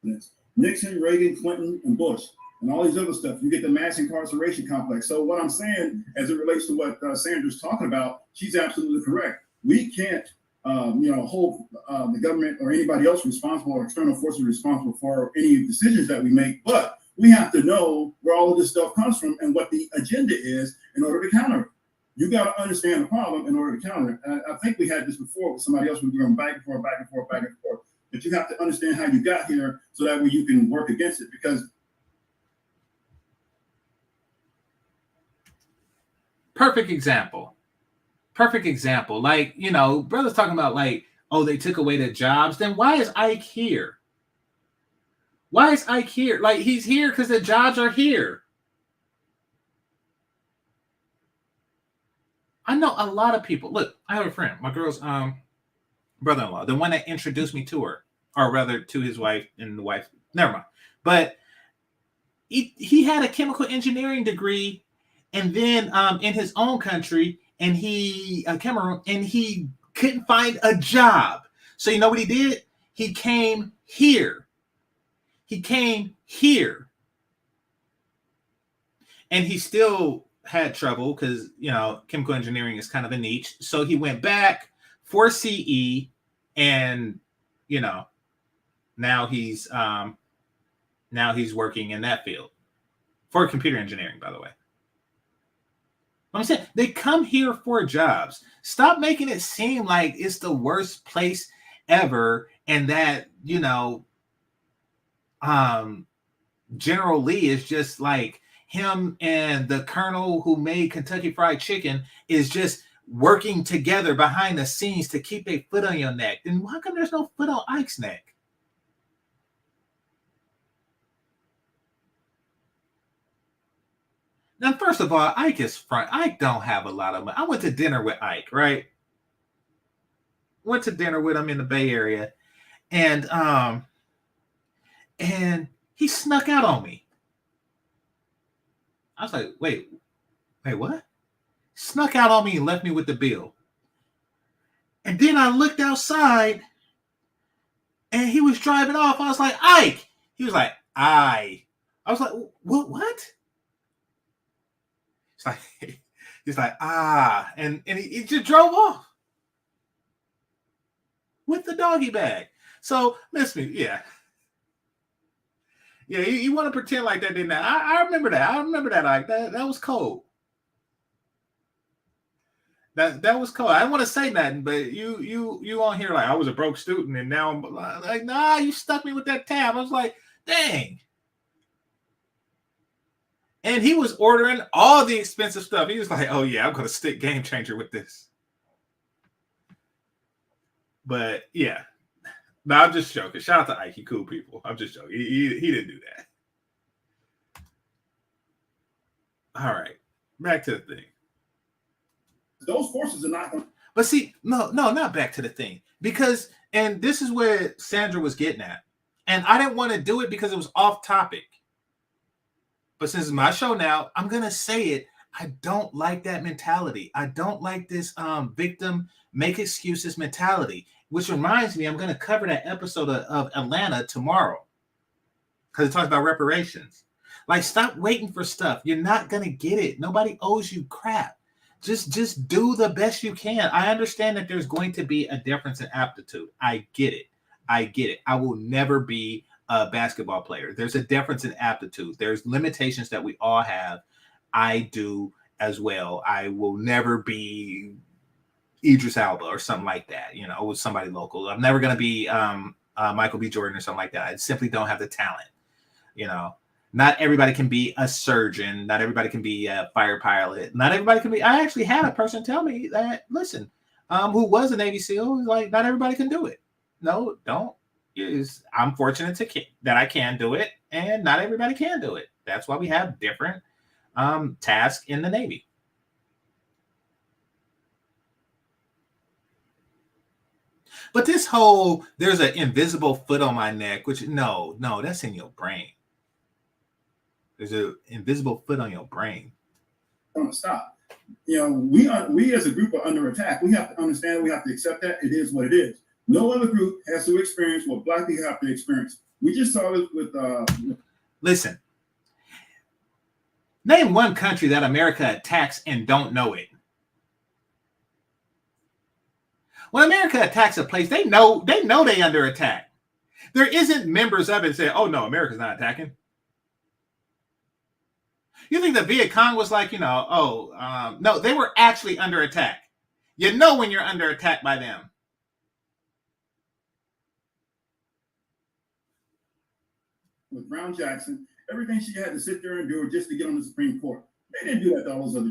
Yes. Nixon, Reagan, Clinton, and Bush, and all these other stuff. You get the mass incarceration complex. So what I'm saying, as it relates to what Sandra's talking about, she's absolutely correct. We can't, hold the government or anybody else responsible or external forces responsible for any decisions that we make. But we have to know where all of this stuff comes from and what the agenda is in order to counter it. You got to understand the problem in order to counter it. I think we had this before with somebody else. We were going back and forth, back and forth, back and forth. But you have to understand how you got here so that way you can work against it. Because perfect example. Like, you know, brothers talking about like, oh, they took away the jobs. Then why is Ike here? Like, he's here because the jobs are here. I know a lot of people. Look, I have a friend. My girl's brother-in-law, the one that introduced me to her, or rather to his wife, and the wife, never mind. But he had a chemical engineering degree, and then in his own country, and Cameroon, and he couldn't find a job. So you know what he did? He came here. And he still had trouble because, chemical engineering is kind of a niche. So he went back for CE, and, now he's working in that field for computer engineering, by the way. I'm saying they come here for jobs. Stop making it seem like it's the worst place ever, and that, General Lee is just like him, and the colonel who made Kentucky Fried Chicken is just working together behind the scenes to keep a foot on your neck. Then how come there's no foot on Ike's neck? Now, first of all, Ike is front. Ike don't have a lot of money. I went to dinner with Ike, right? Went to dinner with him in the Bay Area, and he snuck out on me. I was like, wait, what? Snuck out on me and left me with the bill. And then I looked outside, and he was driving off. I was like, Ike. He was like, I was like, what? He's like, and he just drove off with the doggy bag. So listen, yeah, you want to pretend like that, didn't I remember that. I remember that, Ike. That was cold. That was cold. I didn't want to say nothing, but you on here like I was a broke student, and now I'm like, nah, you stuck me with that tab. I was like, dang. And he was ordering all the expensive stuff. He was like, oh yeah, I'm gonna stick GameChanger with this. But yeah. No, I'm just joking. Shout out to Ike. He cool people. I'm just joking. He didn't do that. All right. Back to the thing. Those forces are not going to. But see, no, not back to the thing. Because, and this is where Sandra was getting at. And I didn't want to do it because it was off topic. But since it's my show now, I'm going to say it. I don't like that mentality. I don't like this victim make excuses mentality, which reminds me, I'm going to cover that episode of Atlanta tomorrow because it talks about reparations. Like, stop waiting for stuff. You're not going to get it. Nobody owes you crap. Just do the best you can. I understand that there's going to be a difference in aptitude. I get it. I will never be a basketball player. There's a difference in aptitude. There's limitations that we all have. I do as well. I will never be Idris Elba or something like that, with somebody local. I'm never going to be Michael B. Jordan or something like that. I simply don't have the talent. Not everybody can be a surgeon. Not everybody can be a fire pilot. Not everybody can be. I actually had a person tell me that, listen, who was a Navy SEAL, like, not everybody can do it. No, don't. I'm fortunate that I can do it, and not everybody can do it. That's why we have different tasks in the Navy. But this whole, there's an invisible foot on my neck, which no, that's in your brain. There's an invisible foot on your brain. Don't stop. We as a group are under attack. We have to understand, we have to accept that it is what it is. No other group has to experience what Black people have to experience. We just saw it with Listen. Name one country that America attacks and don't know it. When America attacks a place, they know they under attack. There isn't members of it say, oh no, America's not attacking. You think the Viet Cong was like, no, they were actually under attack. You know when you're under attack by them. With Brown Jackson, everything she had to sit there and do just to get on the Supreme Court. They didn't do that to all those other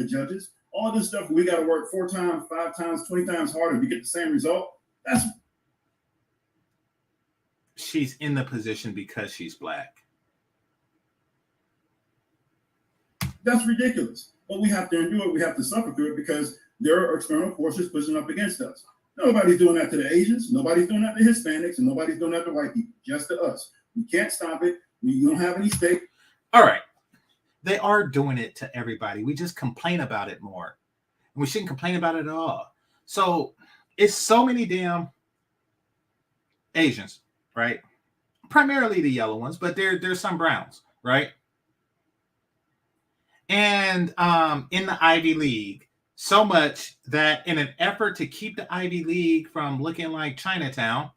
judges. All this stuff, we got to work 4 times, 5 times, 20 times harder to get the same result. She's in the position because she's Black. That's ridiculous. But we have to endure it. We have to suffer through it because there are external forces pushing up against us. Nobody's doing that to the Asians. Nobody's doing that to Hispanics, and nobody's doing that to white people. Just to us. We can't stop it. We don't have any stake. All right. They are doing it to everybody. We just complain about it more. And we shouldn't complain about it at all. So it's so many damn Asians, right? Primarily the yellow ones, but there's some browns, right? And in the Ivy League, so much that in an effort to keep the Ivy League from looking like Chinatown,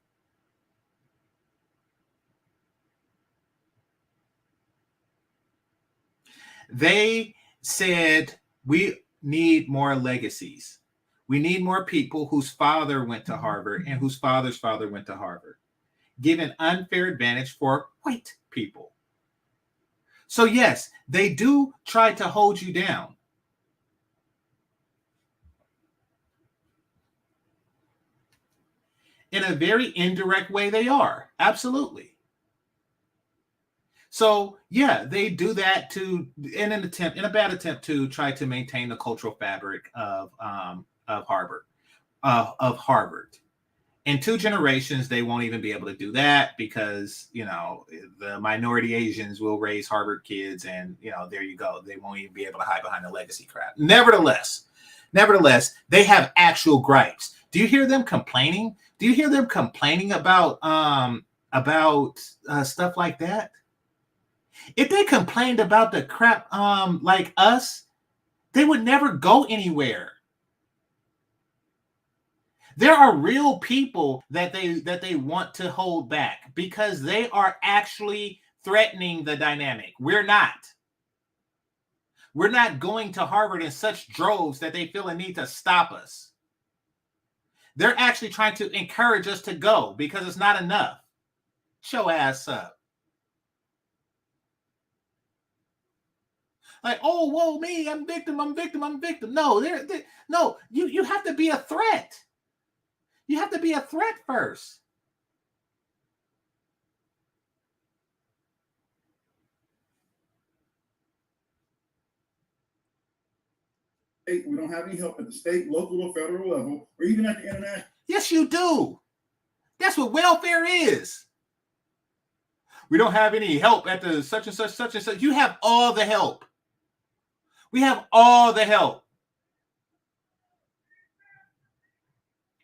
they said we need more legacies. We need more people whose father went to Harvard and whose father's father went to Harvard. Give an unfair advantage for white people. So yes, they do try to hold you down. In a very indirect way, they are. Absolutely. So yeah, they do that in a bad attempt to try to maintain the cultural fabric of Harvard. In 2 generations, they won't even be able to do that because, the minority Asians will raise Harvard kids and, there you go. They won't even be able to hide behind the legacy crap. Nevertheless, they have actual gripes. Do you hear them complaining? Do you hear them complaining about stuff like that? If they complained about the crap like us, they would never go anywhere. There are real people that they want to hold back because they are actually threatening the dynamic. We're not. We're not going to Harvard in such droves that they feel a need to stop us. They're actually trying to encourage us to go because it's not enough. Show ass up. Like, oh, whoa, me, I'm victim. No, no, you have to be a threat. You have to be a threat first. We don't have any help at the state, local, or federal level, or even at the international. Yes, you do. That's what welfare is. We don't have any help at the such and such. You have all the help. We have all the help.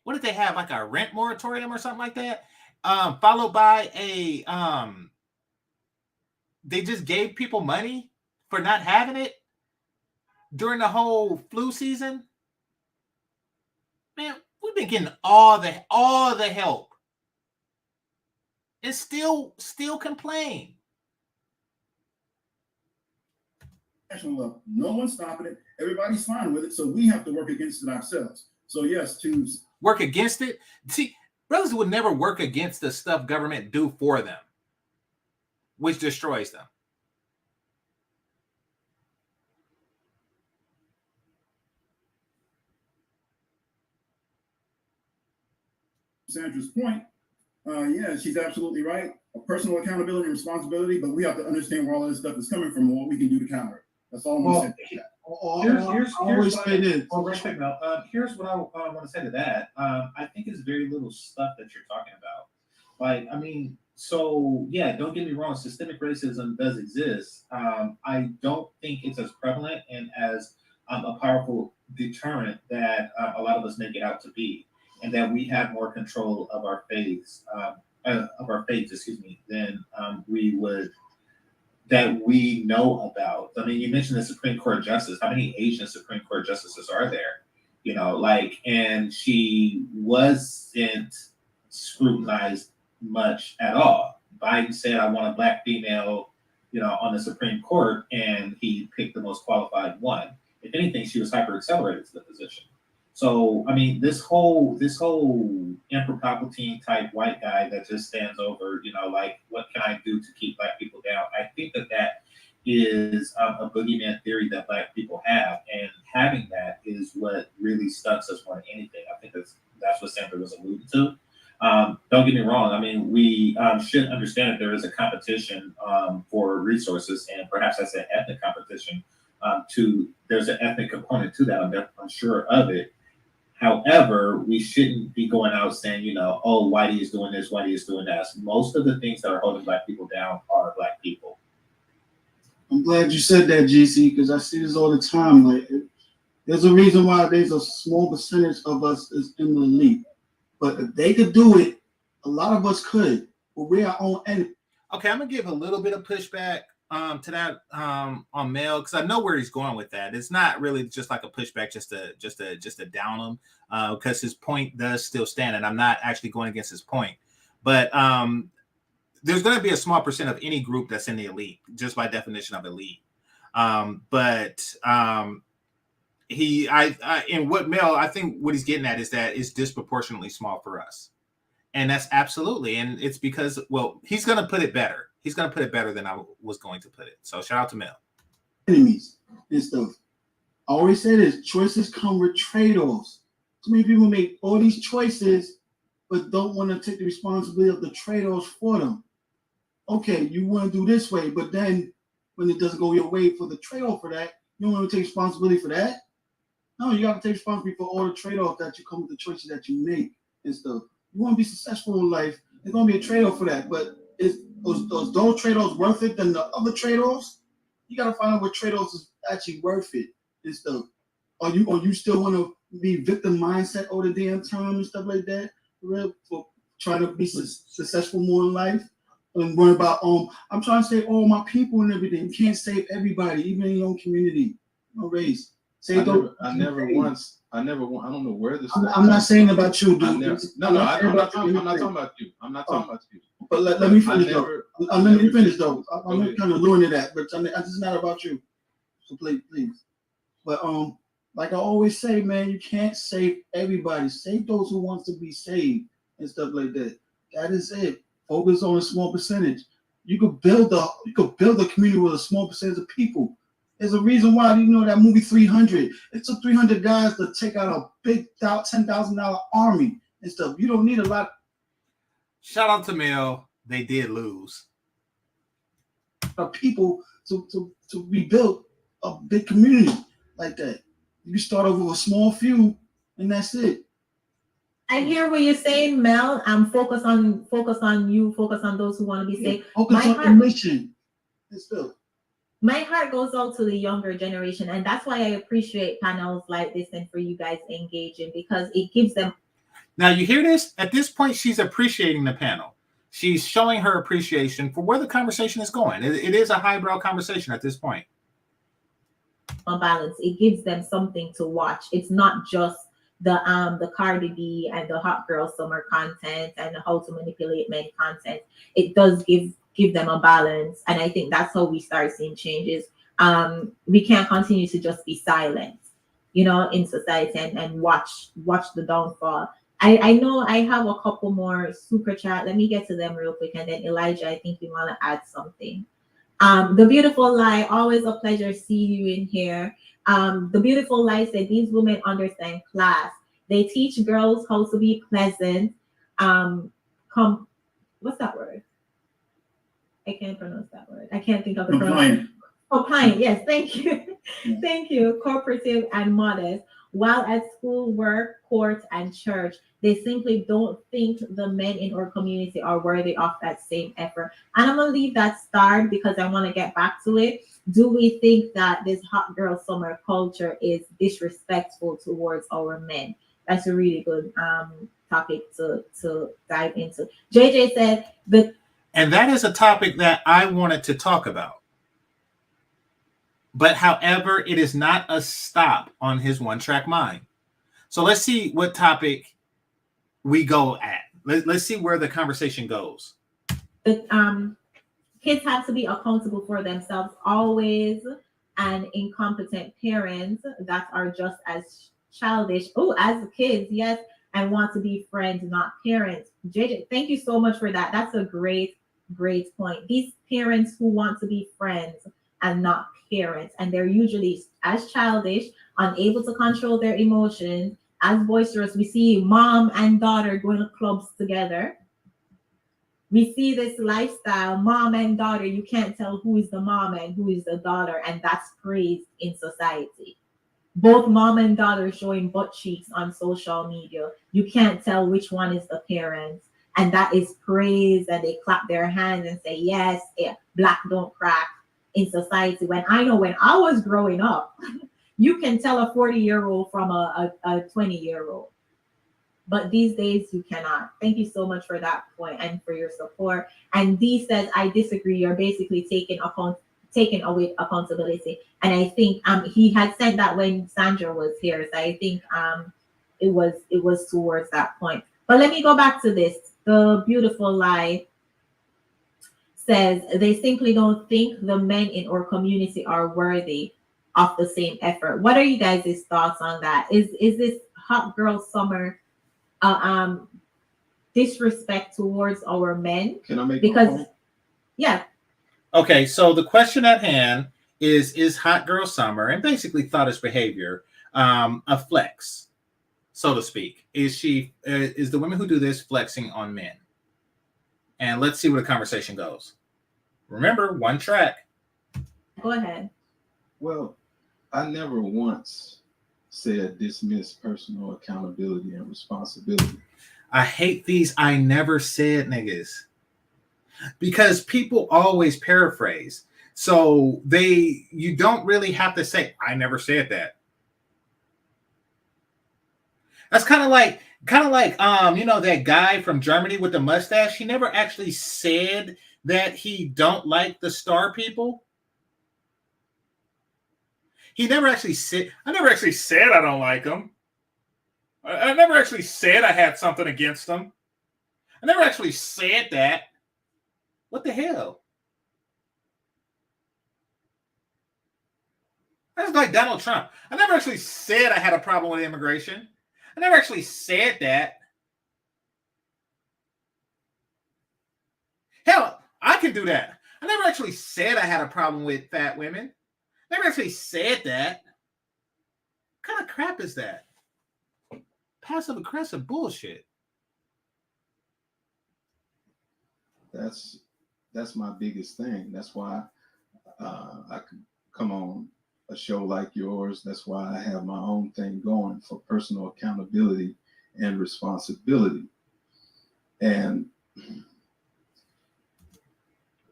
What did they have? Like a rent moratorium or something like that? Followed by a they just gave people money for not having it during the whole flu season. Man, we've been getting all the help. And still complain. National level. No one's stopping it. Everybody's fine with it. So we have to work against it ourselves. So yes, to work against it. See, brothers would never work against the stuff government do for them, which destroys them. Sandra's point, yeah, she's absolutely right. A personal accountability and responsibility, but we have to understand where all of this stuff is coming from and what we can do to counter it. That's all I'm going to say. Here's what I want to say to that. I think it's very little stuff that you're talking about. Like, I mean, so yeah, don't get me wrong, systemic racism does exist. I don't think it's as prevalent and as a powerful deterrent that a lot of us make it out to be, and that we have more control of our fates, than we would. That we know about. I mean, you mentioned the Supreme Court justice. How many Asian Supreme Court justices are there? And she wasn't scrutinized much at all. Biden said, I want a black female, on the Supreme Court, and he picked the most qualified one. If anything, she was hyper accelerated to the position. So, I mean, this whole Emperor Palpatine type white guy that just stands over, like, what can I do to keep black people down? I think that is a boogeyman theory that black people have, and having that is what really stunts us more than anything. I think that's what Sandra was alluding to. Don't get me wrong. I mean, we should understand that there is a competition for resources, and perhaps that's an ethnic competition. There's an ethnic component to that. I'm sure of it. However, we shouldn't be going out saying, oh, Whitey is doing this, Whitey is doing that. Most of the things that are holding Black people down are Black people. I'm glad you said that, GC, because I see this all the time. Like, there's a reason why there's a small percentage of us is in the elite. But if they could do it, a lot of us could. But we're our own enemy. Okay, I'm gonna give a little bit of pushback to that on Mel, because I know where he's going with that. It's not really just like a pushback just to down him, because his point does still stand, and I'm not actually going against his point. But there's going to be a small percent of any group that's in the elite, just by definition of elite. In what Mel, I think what he's getting at is that it's disproportionately small for us. And that's absolutely. And it's because, well, he's going to put it better. He's going to put it better than I was going to put it. So shout out to Mel. Enemies and stuff. I always say this, choices come with trade-offs. Too many people make all these choices, but don't want to take the responsibility of the trade-offs for them. Okay, you want to do this way, but then when it doesn't go your way for the trade-off for that, you don't want to take responsibility for that. No, you got to take responsibility for all the trade-offs that you come with the choices that you make and stuff. You want to be successful in life, there's going to be a trade-off for that. But is those trade-offs worth it than the other trade-offs? You got to find out what trade-offs is actually worth it and stuff. Or you still want to be victim mindset all the damn time and stuff like that? For trying to be successful more in life? And worry about I'm trying to save all my people and everything. You can't save everybody, even in your own community, no race. I don't know where this. I'm not saying about you, dude. I'm not talking about you. I'm not talking about you. But let me finish though. Let me finish though. I'm kind of doing that, but it's not about you. So please. But like I always say, man, you can't save everybody. Save those who want to be saved and stuff like that. That is it. Focus on a small percentage. You could build a community with a small percentage of people. There's a reason why that movie 300. It took 300 guys to take out a big $10,000 army and stuff. You don't need a lot. Shout out to Mel. They did lose. Of people to rebuild a big community like that. You can start over with a small few, and that's it. I hear what you're saying, Mel. Focus on you. Focus on those who want to be saved. Focus on the mission. And stuff. My heart goes out to the younger generation, and that's why I appreciate panels like this and for you guys engaging, because it gives them. Now you hear this? At this point, she's appreciating the panel. She's showing her appreciation for where the conversation is going. It is a highbrow conversation at this point. On balance, it gives them something to watch. It's not just the Cardi B and the Hot Girl Summer content and the How to Manipulate Men content. It does give them a balance, and I think that's how we start seeing changes. We can't continue to just be silent, in society and watch the downfall. I know I have a couple more super chat. Let me get to them real quick, and then Elijah, I think you want to add something. The Beautiful Lie, always a pleasure seeing you in here. The Beautiful Lie said these women understand class. They teach girls how to be pleasant. What's that word? I can't pronounce that word. I can't think of the pronunciation. Compliant. Yes, thank you. Thank you. Cooperative and modest. While at school, work, court, and church, they simply don't think the men in our community are worthy of that same effort. And I'm going to leave that starred because I want to get back to it. Do we think that this hot girl summer culture is disrespectful towards our men? That's a really good topic to dive into. JJ said and that is a topic that I wanted to talk about. But however, it is not a stop on his one-track mind. So let's see what topic we go at. Let's see where the conversation goes. Kids have to be accountable for themselves always, and incompetent parents that are just as childish, as kids, yes, and want to be friends, not parents. JJ, thank you so much for that. That's a great point. These parents who want to be friends and not parents, and they're usually as childish, unable to control their emotions, as boisterous. We see mom and daughter going to clubs together. We see this lifestyle, mom and daughter. You can't tell who is the mom and who is the daughter, and that's praised in society. both mom and daughter showing butt cheeks on social media. You can't tell which one is the parent. And that is praise, and they clap their hands and say, yes, yeah, black don't crack in society. When I know when I was growing up, you can tell a 40-year-old from a 20-year-old. But these days you cannot. Thank you so much for that point and for your support. And Dee says, I disagree. You're basically taking away accountability. And I think he had said that when Sandra was here. So I think it was towards that point. But let me go back to this. The beautiful lie says they simply don't think the men in our community are worthy of the same effort. What are you guys' thoughts on that? Is this hot girl summer disrespect towards our men? Can I make because yeah. Okay, so the question at hand is hot girl summer and basically thoughtish behavior a flex, so to speak? Is the women who do this flexing on men? And let's see where the conversation goes. Remember, one track. Go ahead. Well, I never once said dismiss personal accountability and responsibility. I hate these I never said niggas. Because people always paraphrase. So you don't really have to say, I never said that. That's kind of like that guy from Germany with the mustache. He never actually said that he don't like the star people. He never actually said, I never actually said I don't like them. I never actually said I had something against them. I never actually said that. What the hell? That's like Donald Trump. I never actually said I had a problem with immigration. I never actually said that. Hell, I can do that. I never actually said I had a problem with fat women. Never actually said that. What kind of crap is that? Passive aggressive bullshit. That's my biggest thing. That's why I could come on a show like yours. That's why I have my own thing going for personal accountability and responsibility. And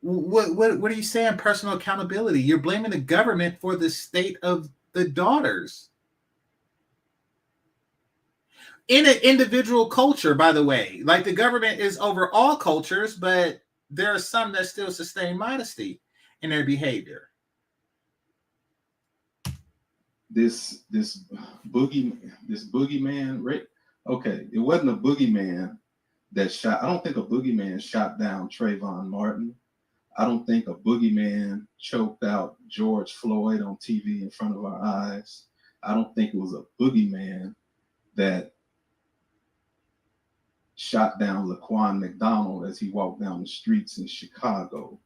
what are you saying? Personal accountability? You're blaming the government for the state of the daughters. In an individual culture, by the way, like the government is over all cultures, but there are some that still sustain modesty in their behavior. This boogeyman, right? Okay, it wasn't a boogeyman that shot. I don't think a boogeyman shot down Trayvon Martin. I don't think a boogeyman choked out George Floyd on TV in front of our eyes. I don't think it was a boogeyman that shot down Laquan McDonald as he walked down the streets in Chicago.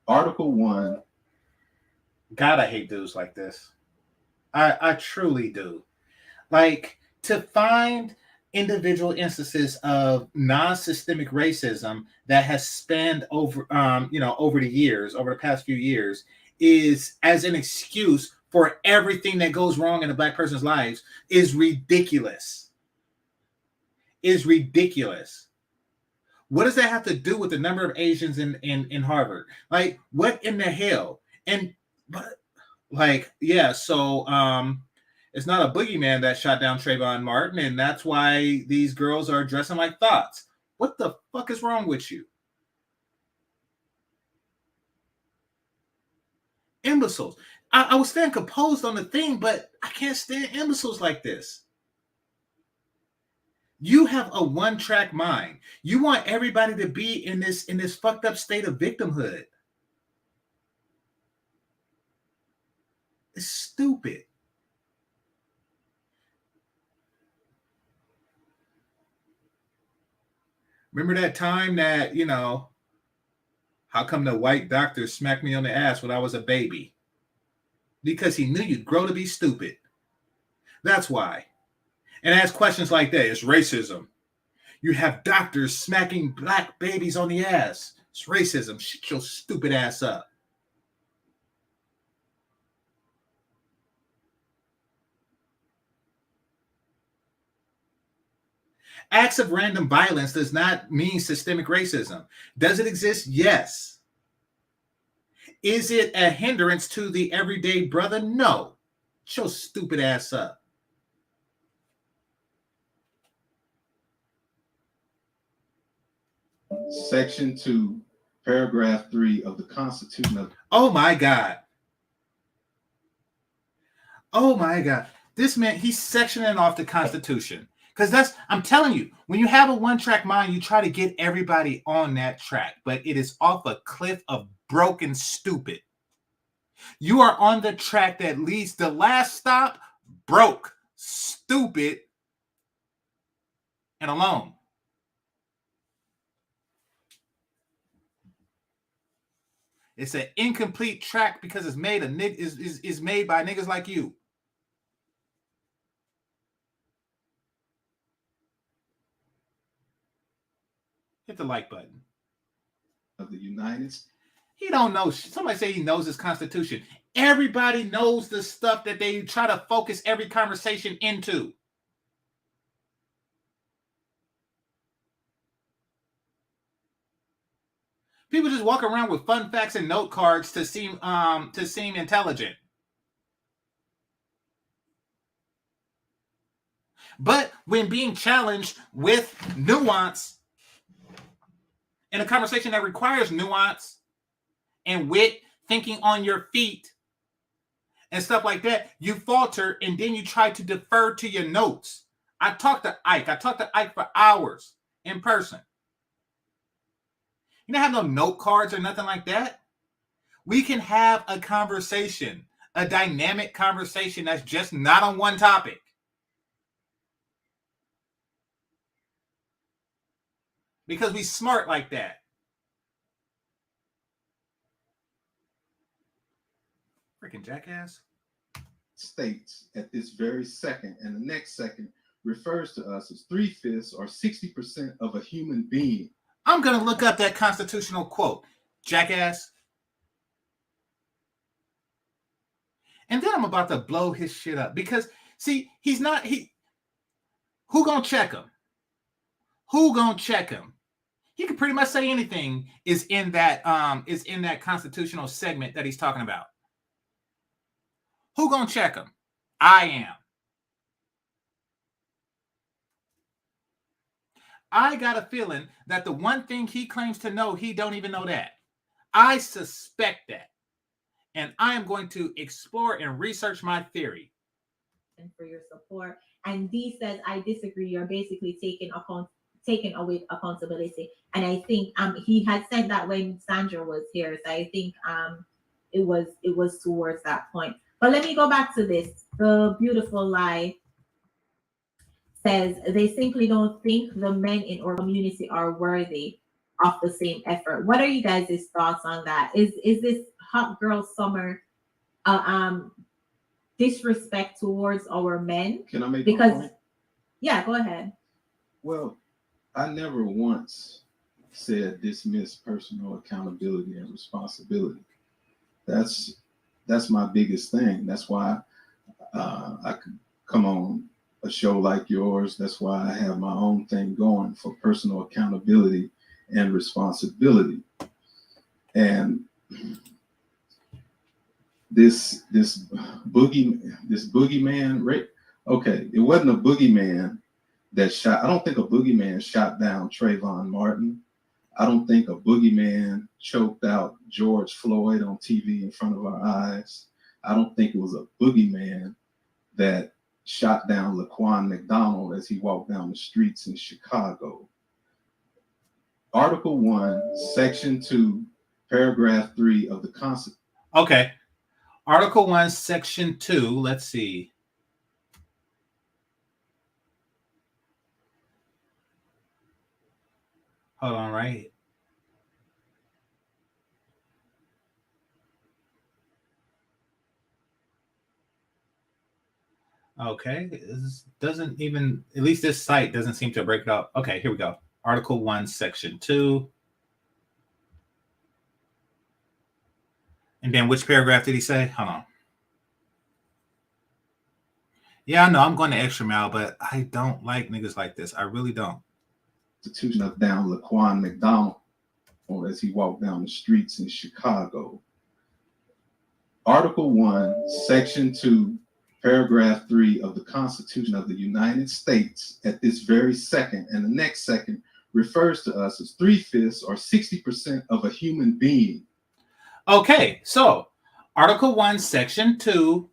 Article 1. God, I hate dudes like this. I truly do. Like, to find individual instances of non-systemic racism that has spanned over over the years, over the past few years, is as an excuse for everything that goes wrong in a black person's lives is ridiculous. Is ridiculous. What does that have to do with the number of Asians in Harvard? Like, what in the hell? And but like, yeah, so it's not a boogeyman that shot down Trayvon Martin, and that's why these girls are dressing like thoughts. What the fuck is wrong with you? Imbeciles. I was staying composed on the thing, but I can't stand imbeciles like this. You have a one-track mind. You want everybody to be in this fucked up state of victimhood. It's stupid. Remember that time that, how come the white doctor smacked me on the ass when I was a baby? Because he knew you'd grow to be stupid. That's why. And ask questions like that. It's racism. You have doctors smacking black babies on the ass. It's racism. Shut your stupid ass up. Acts of random violence does not mean systemic racism. Does it exist? Yes. Is it a hindrance to the everyday brother? No. Shut your stupid ass up. Section 2, paragraph 3 of the Constitution of... Oh my God. Oh my God. This man, he's sectioning off the Constitution. Because I'm telling you, when you have a one-track mind, you try to get everybody on that track, but it is off a cliff of broken stupid. You are on the track that leads the last stop, broke, stupid, and alone. It's an incomplete track because it's made is made by niggas like you. Hit the like button. Of the United States. He don't know. Somebody say he knows his Constitution. Everybody knows the stuff that they try to focus every conversation into. People just walk around with fun facts and note cards to seem intelligent. But when being challenged with nuance in a conversation that requires nuance and wit, thinking on your feet and stuff like that, you falter and then you try to defer to your notes. I talked to Ike for hours in person. You don't have no note cards or nothing like that. We can have a conversation, a dynamic conversation that's just not on one topic. Because we smart like that. Freaking jackass. States at this very second and the next second refers to us as 3/5 or 60% of a human being. I'm going to look up that constitutional quote, jackass. And then I'm about to blow his shit up because, see, who going to check him? Who going to check him? He can pretty much say anything is in that constitutional segment that he's talking about. Who going to check him? I am. I got a feeling that the one thing he claims to know, he don't even know that. I suspect that. And I am going to explore and research my theory. And for your support. And D says, I disagree. You're basically taking away accountability. And I think he had said that when Sandra was here. So I think it was towards that point. But let me go back to this. The beautiful lie says they simply don't think the men in our community are worthy of the same effort. What are you guys' thoughts on that? Is this hot girl summer disrespect towards our men? Can I make my point? Yeah, go ahead. Well, I never once said dismiss personal accountability and responsibility. That's my biggest thing. That's why I could come on a show like yours. That's why I have my own thing going for personal accountability and responsibility. And this boogeyman, right? Okay, it wasn't a boogeyman that shot. I don't think a boogeyman shot down Trayvon Martin. I don't think a boogeyman choked out George Floyd on TV in front of our eyes. I don't think it was a boogeyman that shot down Laquan McDonald as he walked down the streets in Chicago. Article 1, Section 2, Paragraph 3 of the Constitution. Okay. Article 1, Section 2. Let's see. Hold on, right? Okay, this doesn't even, at least this site doesn't seem to break it up. Okay, here we go. Article 1, Section 2. And then which paragraph did he say? Hold on. Yeah, I know I'm going the extra mile, but I don't like niggas like this. I really don't. Constitution of down Laquan McDonald, or as he walked down the streets in Chicago. Article 1, Section 2, Paragraph 3 of the Constitution of the United States at this very second and the next second refers to us as 3/5 or 60% of a human being. Okay, so Article 1, Section 2,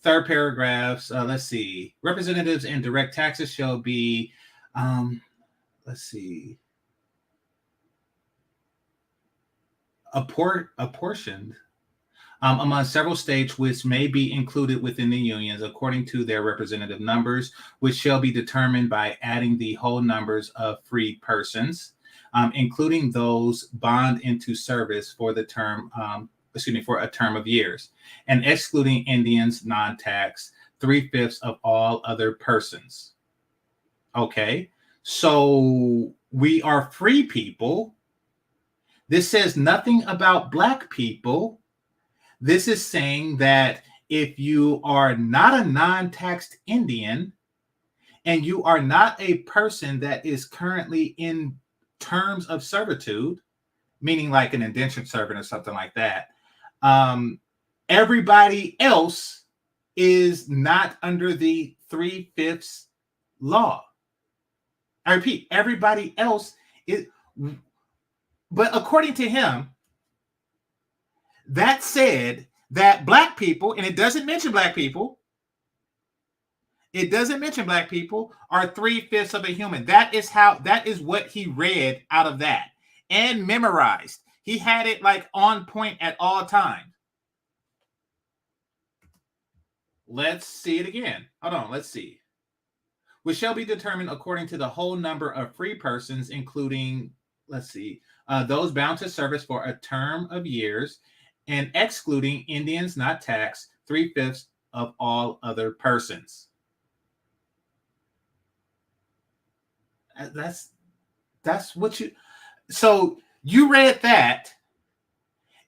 third paragraphs. Let's see. Representatives and direct taxes shall be, let's see, apportioned among several states, which may be included within the unions according to their representative numbers, which shall be determined by adding the whole numbers of free persons, including those bond into service for the term, for a term of years, and excluding Indians, non-tax, 3/5 of all other persons. Okay, so we are free people. This says nothing about Black people. This is saying that if you are not a non-taxed Indian and you are not a person that is currently in terms of servitude, meaning like an indentured servant or something like that, everybody else is not under the 3/5 law. I repeat, everybody else is, but according to him, that said that Black people, and it doesn't mention Black people, are 3/5 of a human. That is what he read out of that and memorized. He had it like on point at all times. Let's see it again. Hold on, let's see. Which shall be determined according to the whole number of free persons, including, those bound to service for a term of years, and excluding Indians not taxed, 3/5 of all other persons. That's what you. So you read that,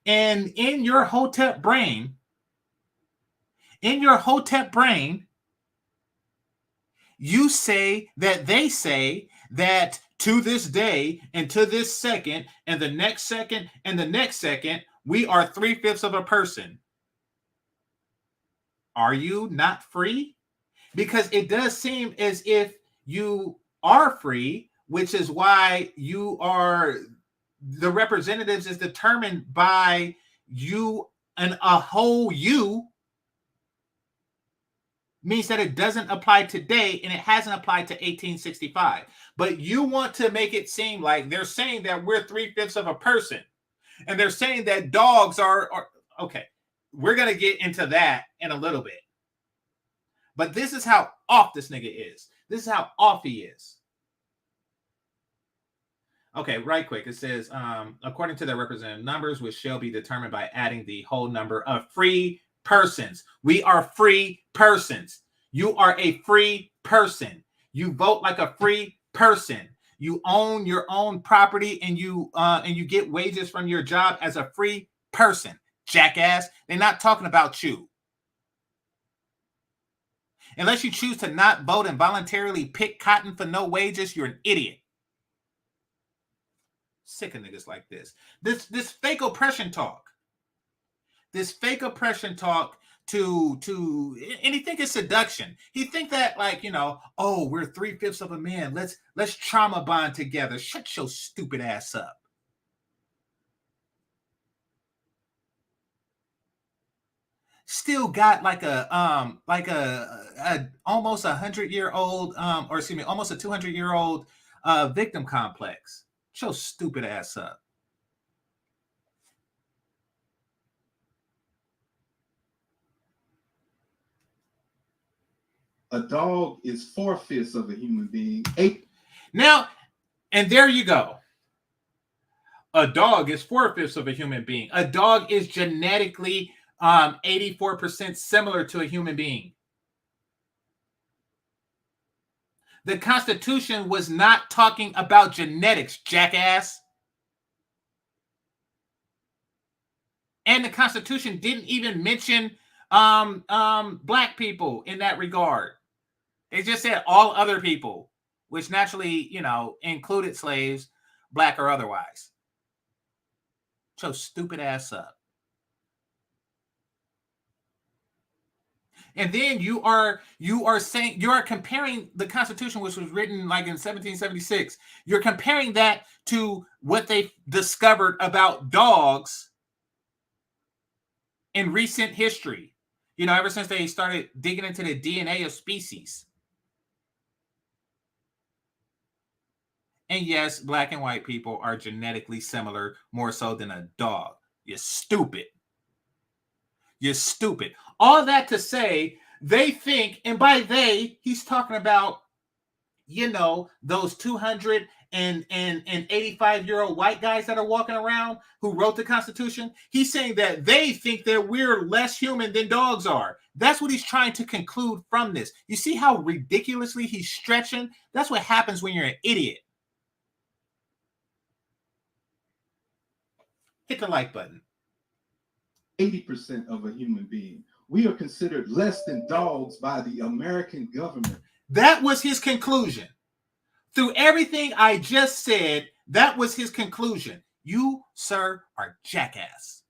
and in your Hotep brain, you say that they say that to this day and to this second and the next second and the next second, we are 3/5 of a person. Are you not free? Because it does seem as if you are free, which is why you are, the representatives is determined by you, and a whole you means that it doesn't apply today and it hasn't applied to 1865. But you want to make it seem like they're saying that we're 3/5 of a person, and they're saying that dogs are okay. We're going to get into that in a little bit. But this is how off this nigga is. This is how off he is. Okay, right quick. It says, according to the representative numbers, which shall be determined by adding the whole number of free persons. We are free persons. You are a free person. You vote like a free person. You own your own property, and you get wages from your job as a free person. Jackass. They're not talking about you. Unless you choose to not vote and voluntarily pick cotton for no wages, you're an idiot. Sick of niggas like this. This fake oppression talk. This fake oppression talk to and he think it's seduction. He think that, like, oh, we're 3/5 of a man. Let's trauma bond together. Shut your stupid ass up. Still got like a almost 100-year-old almost a 200-year-old victim complex. Shut your stupid ass up. A dog is 4/5 of a human being. Now, and there you go. A dog is 4/5 of a human being. A dog is genetically 84% similar to a human being. The Constitution was not talking about genetics, jackass. And the Constitution didn't even mention Black people in that regard. It just said all other people, which naturally, included slaves, black or otherwise. Shut your stupid ass up. And then you are saying, you are comparing the Constitution, which was written like in 1776. You're comparing that to what they discovered about dogs in recent history. Ever since they started digging into the DNA of species. And yes, black and white people are genetically similar, more so than a dog. You're stupid. You're stupid. All that to say, they think, and by they, he's talking about, those 285-year-old white guys that are walking around who wrote the Constitution. He's saying that they think that we're less human than dogs are. That's what he's trying to conclude from this. You see how ridiculously he's stretching? That's what happens when you're an idiot. Hit the like button. 80% of a human being. We are considered less than dogs by the American government. That was his conclusion. Through everything I just said, that was his conclusion. You, sir, are jackass.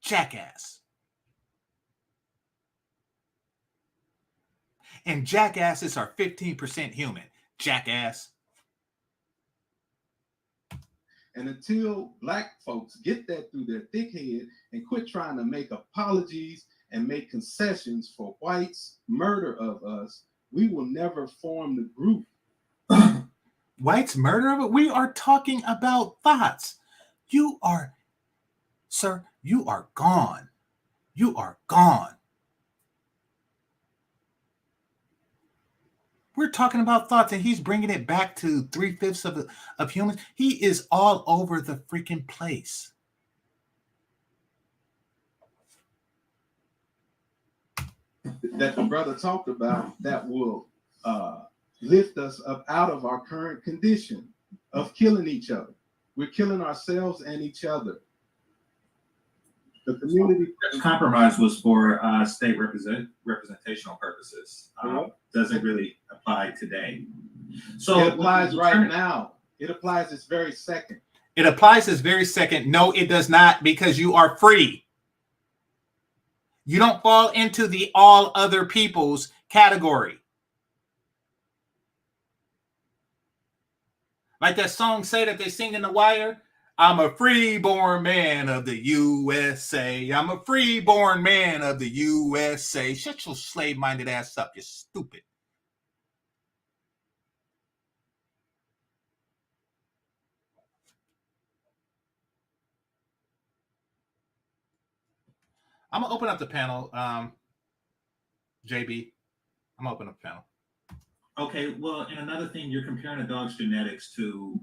Jackass. And jackasses are 15% human. Jackass. And until black folks get that through their thick head and quit trying to make apologies and make concessions for whites' murder of us, we will never form the group. Whites' murder of it? We are talking about thoughts. Sir, you are gone. You are gone. We're talking about thoughts, and he's bringing it back to 3/5 of humans. He is all over the freaking place. That the brother talked about that will lift us up out of our current condition of killing each other. We're killing ourselves and each other. The community compromise was for state representational purposes. Doesn't really apply today. So it applies right now. It applies this very second. It applies this very second. No, it does not, because you are free. You don't fall into the all other people's category. Like that song say that they sing in The Wire. I'm a freeborn man of the USA. I'm a freeborn man of the USA. Shut your slave-minded ass up, you stupid. I'm going to open up the panel, JB. I'm going to open up the panel. Okay, well, and another thing, you're comparing a dog's genetics to,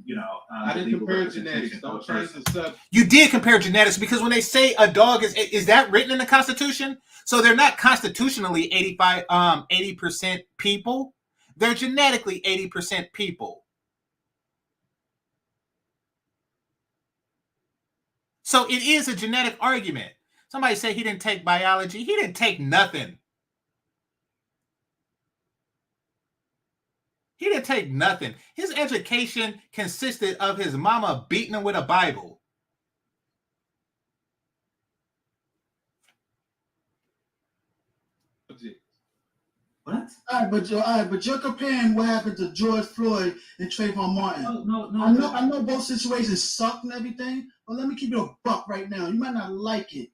I didn't compare genetics. Don't change the subject. You did compare genetics, because when they say a dog is that written in the Constitution? So they're not constitutionally 80% people. They're genetically 80% people. So it is a genetic argument. Somebody say he didn't take biology. He didn't take nothing. He didn't take nothing. His education consisted of his mama beating him with a Bible. What? All right, but you're comparing what happened to George Floyd and Trayvon Martin. No. I know both situations sucked and everything, but let me keep it a buck right now. You might not like it.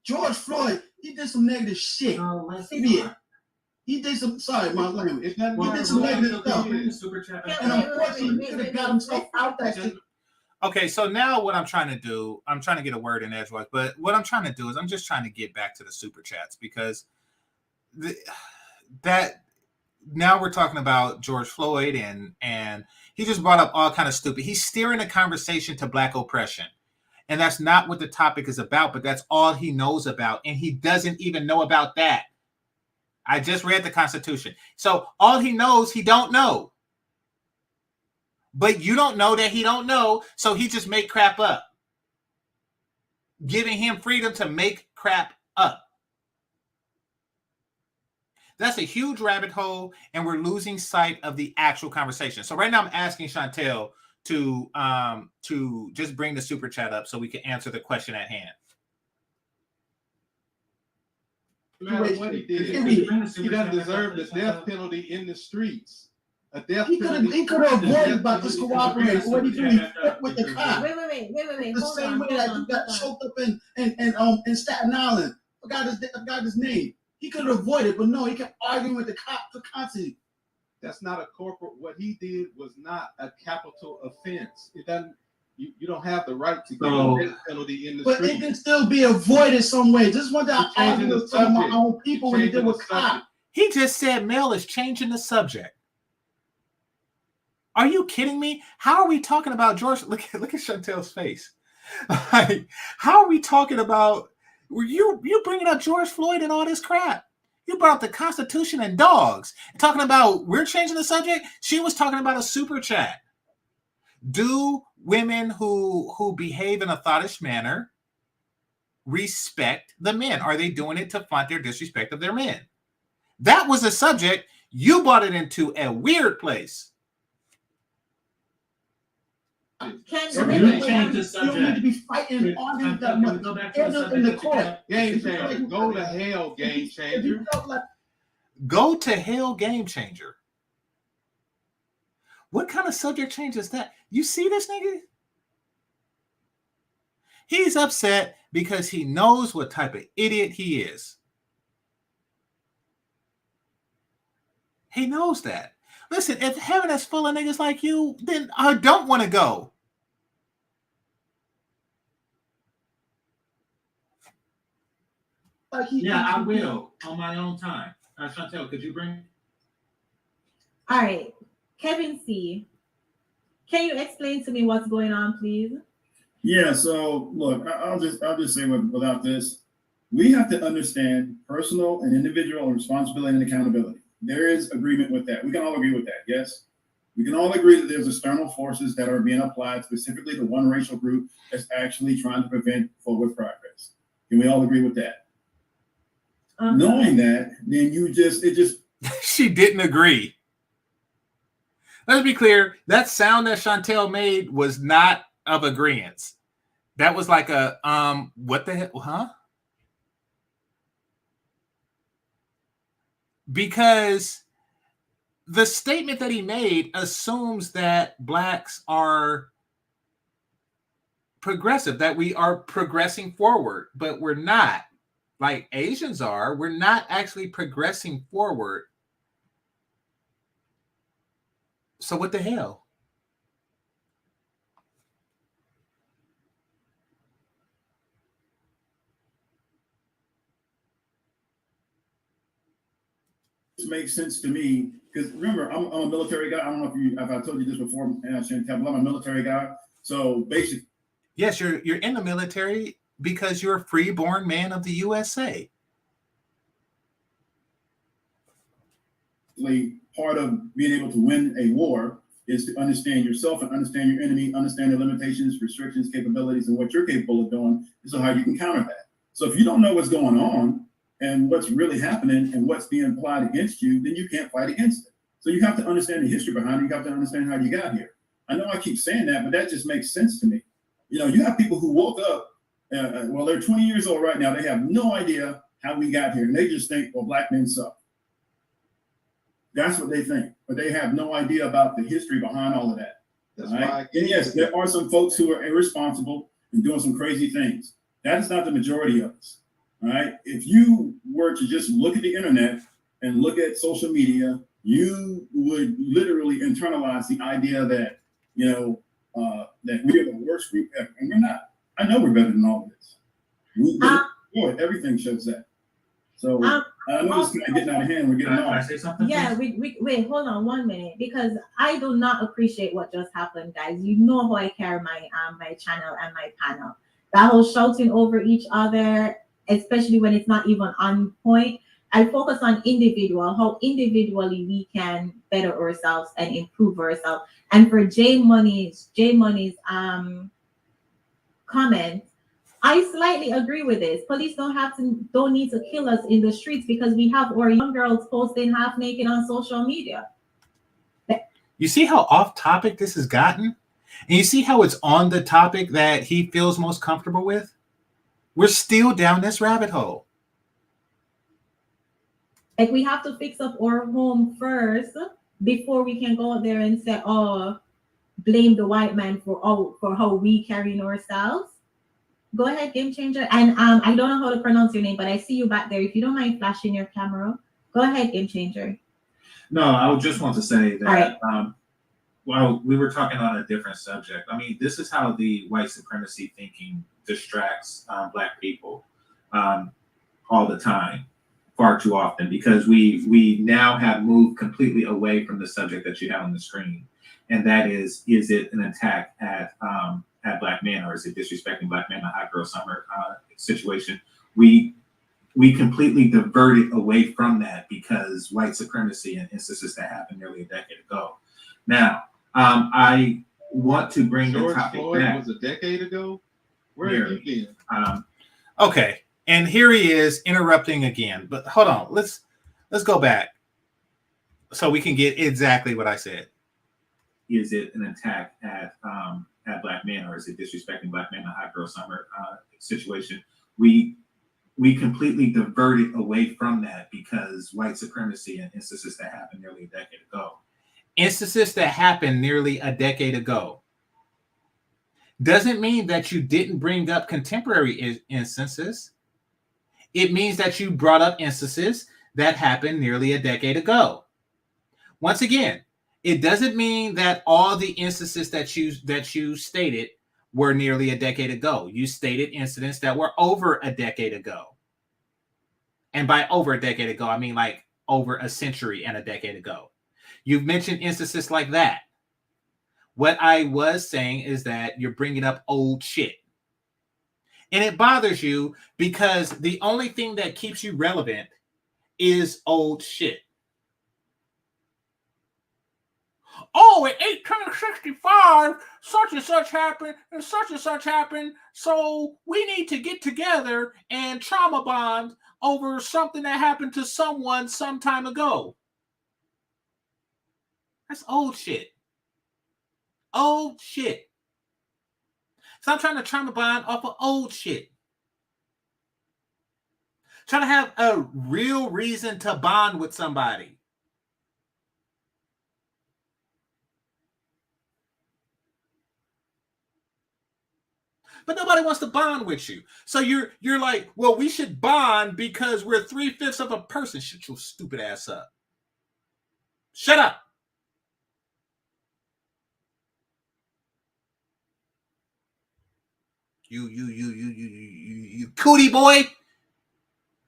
George Floyd, he did some negative shit. He did some. Sorry, my language. He did some negative stuff. And unfortunately, he could have got himself out that shit. Okay, so now what I'm trying to do, I'm trying to get a word in edgewise, but what I'm trying to do is I'm just trying to get back to the super chats, because that now we're talking about George Floyd and he just brought up all kind of stupid. He's steering a conversation to black oppression. And that's not what the topic is about, but that's all he knows about. And he doesn't even know about that. I just read the Constitution. So all he knows, he don't know. But you don't know that he don't know, so he just make crap up. Giving him freedom to make crap up. That's a huge rabbit hole, and we're losing sight of the actual conversation. So right now, I'm asking Chantelle to just bring the super chat up so we can answer the question at hand. No matter what he did, he doesn't deserve the death penalty in the streets. A death He could have avoided about this cooperation. What he do? He flipped with the cop. Wait. The Hold same on, way hold that on, you got hold on. choked up in Staten Island. Forgot his name. He could have avoided, but no, he kept arguing with the cop constantly. That's not a corporate. What he did was not a capital offense. It doesn't. You don't have the right to get a death penalty in the But street. it can still be avoided some way. Just one time I Changing argued the with some of my subject. own people when he did with cop. He just said Mel is changing the subject. Are you kidding me? How are we talking about George? Look at Chantelle's face. Like, how are we talking about? Were you bringing up George Floyd and all this crap? You brought up the Constitution and dogs. Talking about we're changing the subject. She was talking about a super chat. Do women who behave in a thoughtish manner respect the men? Are they doing it to flaunt their disrespect of their men? That was the subject. You brought it into a weird place. So you don't need to be fighting arguing that much. In the court. Game changer. Go to hell, game changer. Go to hell, game changer. What kind of subject change is that? You see this nigga? He's upset because he knows what type of idiot he is. He knows that. Listen, if heaven is full of niggas like you, then I don't want to go. Yeah, I will on my own time. Chantelle, could you bring? All right, Kevin C. Can you explain to me what's going on, please? Yeah. So look, I'll just say without this, we have to understand personal and individual responsibility and accountability. There is agreement with that. We can all agree with that. Yes. We can all agree that there's external forces that are being applied specifically to one racial group that's actually trying to prevent forward progress. Can we all agree with that? Knowing that, then it just She didn't agree. Let's be clear. That sound that Chantelle made was not of agreement. That was like a what the hell, huh? Because the statement that he made assumes that blacks are progressive, that we are progressing forward, but we're not. Like Asians are, we're not actually progressing forward. So what the hell? makes sense to me because remember, I'm a military guy. I don't know if I told you this before, Chantelle, but I'm a military guy. So basically, yes, you're in the military because you're a freeborn man of the USA. Part of being able to win a war is to understand yourself and understand your enemy, understand their limitations, restrictions, capabilities, and what you're capable of doing. So how you can counter that. So if you don't know what's going on and what's really happening and what's being applied against you, then you can't fight against it. So you have to understand the history behind it. You have to understand how you got here. I know I keep saying that, but that just makes sense to me. You know, you have people who woke up, well, they're 20 years old right now. They have no idea how we got here. And they just think, well, black men suck. That's what they think, but they have no idea about the history behind all of that. That's right? why. And yes, there are some folks who are irresponsible and doing some crazy things. That is not the majority of us. All right. If you were to just look at the internet and look at social media, you would literally internalize the idea that, you know, that we are the worst group ever. And we're not. I know we're better than all of this. Everything shows that. So I know it's kind of getting out of hand. We're getting off. Can I say something? Yeah, we wait, hold on 1 minute, because I do not appreciate what just happened, guys. You know how I carry my my channel and my panel. That whole shouting over each other, especially when it's not even on point. I focus on individual, how individually we can better ourselves and improve ourselves. And for J Money's comment, I slightly agree with this. Police don't need to kill us in the streets because we have our young girls posting half naked on social media. You see how off topic this has gotten? And you see how it's on the topic that he feels most comfortable with? We're still down this rabbit hole. Like, we have to fix up our home first before we can go out there and say, oh, blame the white man for how we carrying ourselves. Go ahead, game changer. And I don't know how to pronounce your name, but I see you back there. If you don't mind flashing your camera, go ahead, game changer. No, I would just want to say that Right. while we were talking on a different subject, I mean, this is how the white supremacy thinking distracts Black people all the time, far too often, because we now have moved completely away from the subject that you have on the screen, and that is it an attack at Black men, or is it disrespecting Black men, a hot girl summer situation? We completely diverted away from that because white supremacy and instances that happened nearly a decade ago. Now, I want to bring George the topic Floyd back. was a decade ago. Where have you been? Okay, and here he is interrupting again. But hold on, let's go back so we can get exactly what I said. Is it an attack at Black men, or is it disrespecting Black men, a hot girl summer situation? We completely diverted away from that because white supremacy and instances that happened nearly a decade ago. Instances that happened nearly a decade ago doesn't mean that you didn't bring up contemporary instances. It means that you brought up instances that happened nearly a decade ago. Once again, it doesn't mean that all the instances that you stated were nearly a decade ago. You stated incidents that were over a decade ago. And by over a decade ago, I mean like over a century and a decade ago. You've mentioned instances like that. What I was saying is that you're bringing up old shit. And it bothers you because the only thing that keeps you relevant is old shit. Oh, in 1865, such and such happened, and such happened. So we need to get together and trauma bond over something that happened to someone some time ago. That's old shit. Old shit. So I'm trying to trauma bond off of old shit. Trying to have a real reason to bond with somebody. But nobody wants to bond with you. So you're like, well, we should bond because we're 3/5 of a person. Shut your stupid ass up. Shut up. You cootie boy.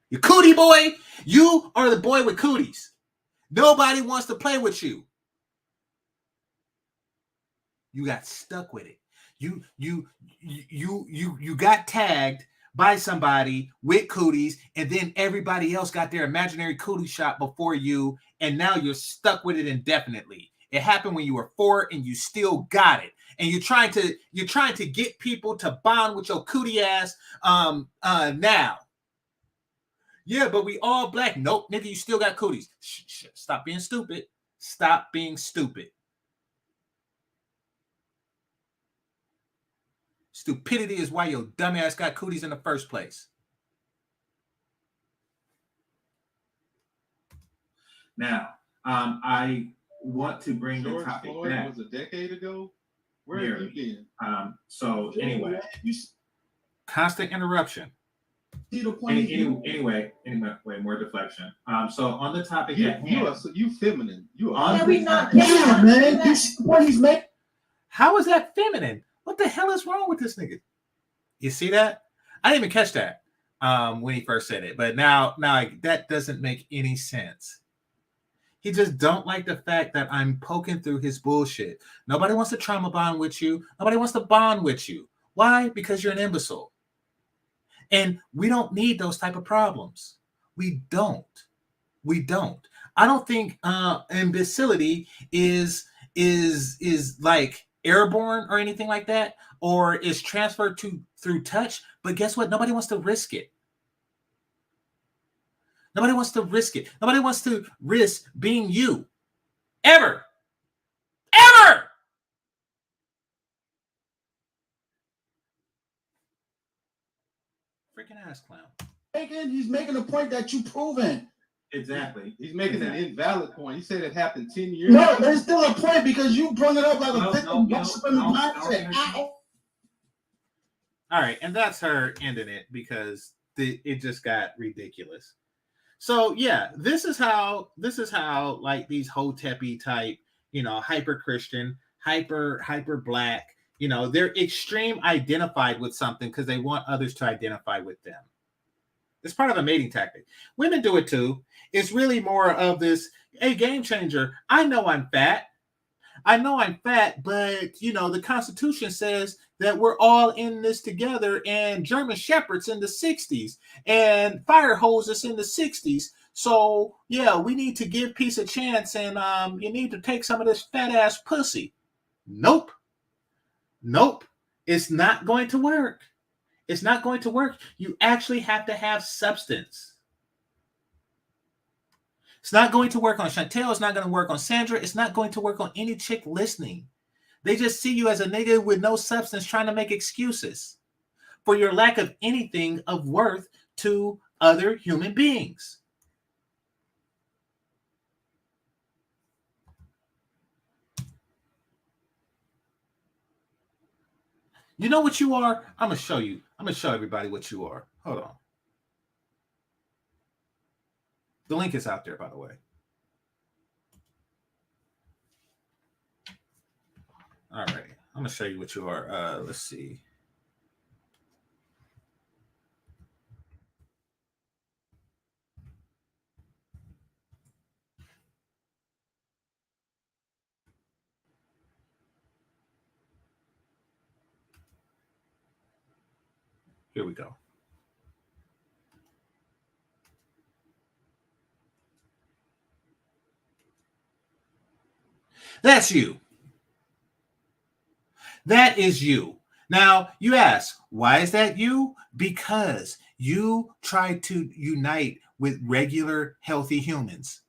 You cootie boy. You are the boy with cooties. Nobody wants to play with you. You got stuck with it. You got tagged by somebody with cooties, and then everybody else got their imaginary cootie shot before you, and now you're stuck with it indefinitely. It happened when you were 4 and you still got it. And you're trying to get people to bond with your cootie ass now. Yeah, but we all Black. Nope, nigga, you still got cooties. Stop being stupid. Stop being stupid. Stupidity is why your dumbass got cooties in the first place. Now, I want to bring George the topic Floyd back. was a decade ago. Where have you been? So anyway, Constant interruption. See the point? Anyway, more deflection. So on the topic at You hand, are feminine. You Yeah, are. we not. Yeah, man. What he's making. How is that feminine? What the hell is wrong with this nigga? You see that? I didn't even catch that when he first said it, but now that doesn't make any sense. He just don't like the fact that I'm poking through his bullshit. Nobody wants to trauma bond with you. Nobody wants to bond with you. Why? Because you're an imbecile. And we don't need those type of problems. We don't. I don't think imbecility is like airborne or anything like that, or is transferred through touch, But guess what? Nobody wants to risk it. Nobody wants to risk it. Nobody wants to risk being you. Ever. Ever. Freaking ass clown. He's making a point that you proven. Exactly. He's making an invalid point. He said it happened 10 years No, ago. there's still a point because you brought it up like No, a victim. no, Mindset. All right, and that's her ending it because it just got ridiculous. So yeah, this is how like these Hotep-y type, hyper Christian, hyper black, they're extreme identified with something because they want others to identify with them. It's part of a mating tactic. Women do it too. It's really more of this, hey, game changer, I know I'm fat, but the Constitution says that we're all in this together, and German Shepherds in the 60s and fire hoses in the 60s. So yeah, we need to give peace a chance, and you need to take some of this fat ass pussy. Nope. It's not going to work. It's not going to work. You actually have to have substance. It's not going to work on Chantelle. It's not going to work on Sandra. It's not going to work on any chick listening. They just see you as a nigga with no substance trying to make excuses for your lack of anything of worth to other human beings. You know what you are? I'm going to show you. I'm going to show everybody what you are. Hold on. The link is out there, by the way. All right. I'm going to show you what you are. Let's see. Here we go. That's you. That is you. Now, you ask, why is that you? Because you try to unite with regular, healthy humans.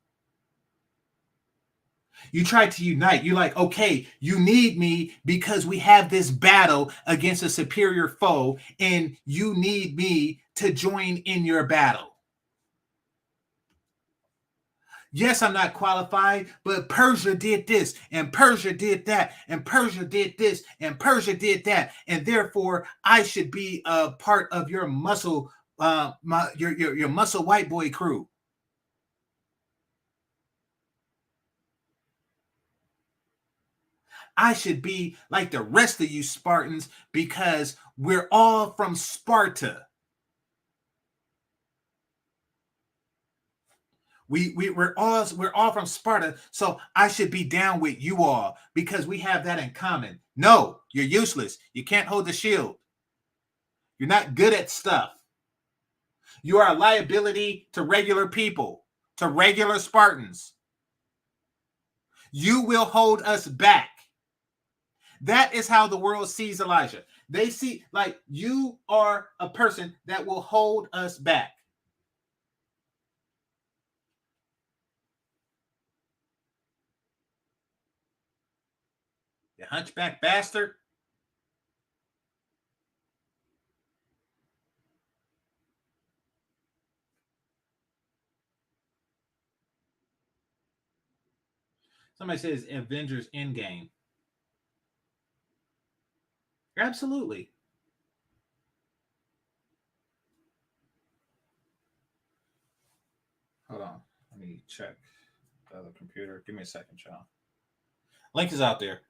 You try to unite. You're like, okay, you need me because we have this battle against a superior foe, and you need me to join in your battle. Yes, I'm not qualified, but Persia did this, and Persia did that, and Persia did this, and Persia did that, and therefore I should be a part of your muscle, your muscle white boy crew. I should be like the rest of you Spartans because we're all from Sparta. We're all from Sparta, so I should be down with you all because we have that in common. No, you're useless. You can't hold the shield. You're not good at stuff. You are a liability to regular people, to regular Spartans. You will hold us back. That is how the world sees Elijah. They see like you are a person that will hold us back. You hunchback bastard. Somebody says Avengers Endgame. Absolutely. Hold on. Let me check the other computer. Give me a second, John. Link is out there.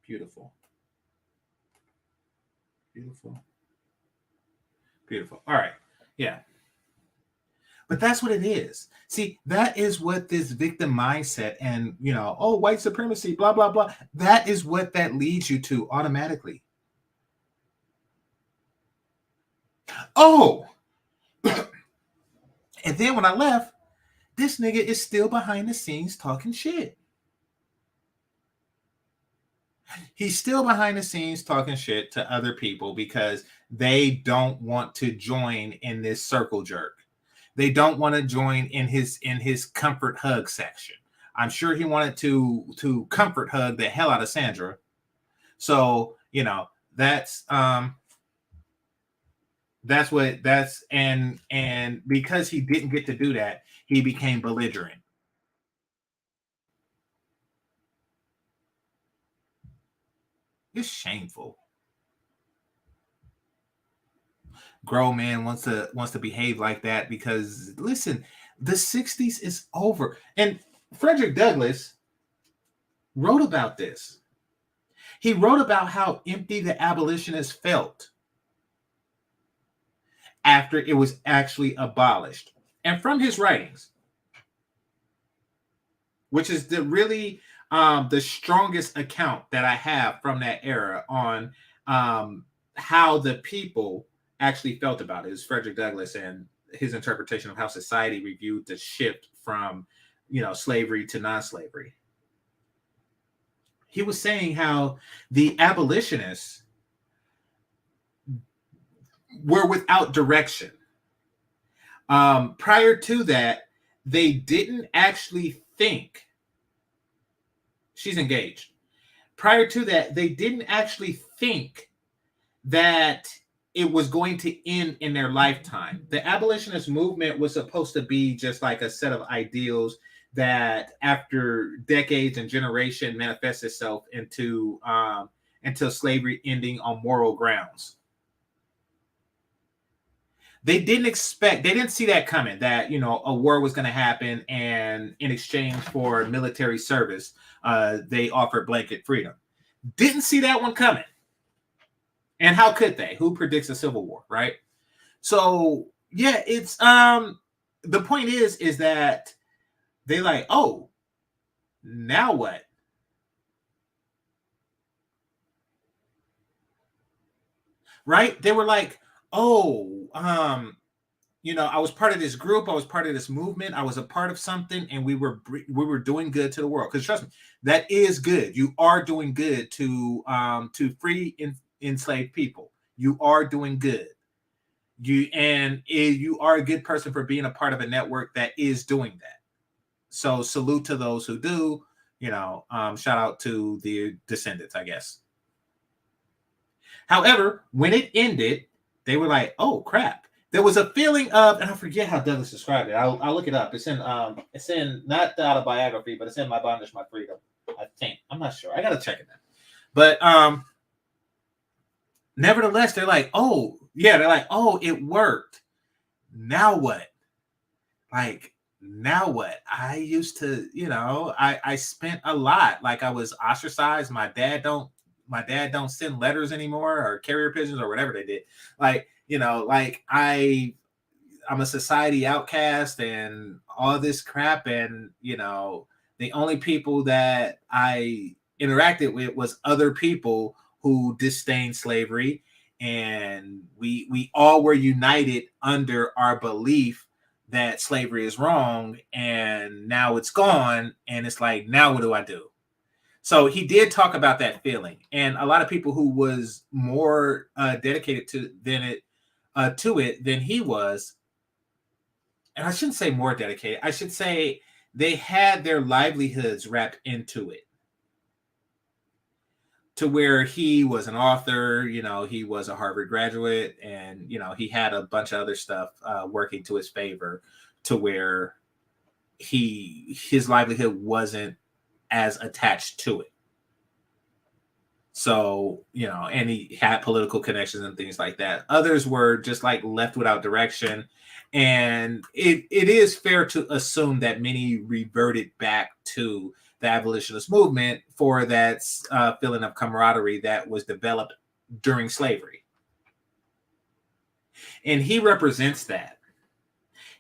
Beautiful. Beautiful. Beautiful. All right. Yeah. But that's what it is. See, that is what this victim mindset and, oh, white supremacy, blah, blah, blah. That is what that leads you to automatically. Oh, and then when I left, this nigga is still behind the scenes talking shit. He's still behind the scenes talking shit to other people because they don't want to join in this circle jerk. They don't want to join in his comfort hug section. I'm sure he wanted to comfort hug the hell out of Sandra. So, you know, that's and because he didn't get to do that, he became belligerent. It's shameful. Grown man wants to behave like that because listen, the 60s is over. And Frederick Douglass wrote about this. He wrote about how empty the abolitionists felt after it was actually abolished. And from his writings, which is the strongest account that I have from that era on how the people actually felt about it, is Frederick Douglass and his interpretation of how society reviewed the shift from, slavery to non-slavery. He was saying how the abolitionists were without direction. Prior to that, they didn't actually think. She's engaged. Prior to that, they didn't actually think that it was going to end in their lifetime. The abolitionist movement was supposed to be just like a set of ideals that after decades and generation manifests itself into slavery ending on moral grounds. They didn't see that coming, that, a war was going to happen, and in exchange for military service, they offered blanket freedom. Didn't see that one coming. And how could they? Who predicts a civil war, right? So, yeah, it's the point is that they like, oh, now what? Right? They were like, oh, I was part of this group, I was part of this movement, I was a part of something, and we were doing good to the world. Because trust me, that is good. You are doing good to free enslaved people. You are doing good. You are a good person for being a part of a network that is doing that. So salute to those who do. Shout out to the descendants, I guess. However, when it ended, they were like, "Oh crap!" There was a feeling of, and I forget how Douglas described it. I'll look it up. It's in not the autobiography, but it's in My Bondage, My Freedom. I think. I'm not sure. I gotta check it out. But nevertheless, they're like, "Oh yeah," they're like, "Oh, it worked. Now what?" Like, now what? I used to, I spent a lot. Like, I was ostracized. My dad don't send letters anymore, or carrier pigeons, or whatever they did. Like, I'm a society outcast and all this crap. And, the only people that I interacted with was other people who disdained slavery. And we all were united under our belief that slavery is wrong, and now it's gone, and it's like, now what do I do? So he did talk about that feeling, and a lot of people who was more dedicated to it than he was, and I shouldn't say more dedicated, I should say they had their livelihoods wrapped into it, to where he was an author, he was a Harvard graduate, and, he had a bunch of other stuff working to his favor, to where his livelihood wasn't as attached to it. So, and he had political connections and things like that. Others were just like left without direction. And it is fair to assume that many reverted back to the abolitionist movement for that feeling of camaraderie that was developed during slavery. And he represents that.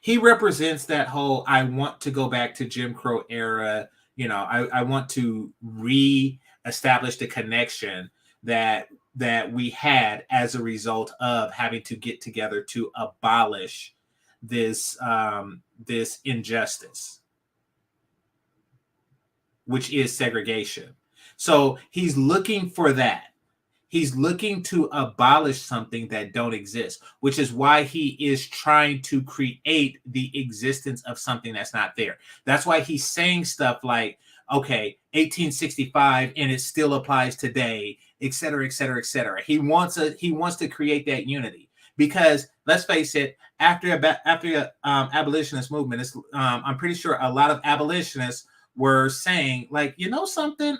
He represents that whole, I want to go back to Jim Crow era. I want to re-establish the connection that that we had as a result of having to get together to abolish this this injustice, which is segregation. So he's looking for that. He's looking to abolish something that don't exist, which is why he is trying to create the existence of something that's not there. That's why he's saying stuff like, okay, 1865 and it still applies today, et cetera, et cetera, et cetera. He wants to create that unity, because let's face it, after abolitionist movement, I'm pretty sure a lot of abolitionists were saying, like, you know something,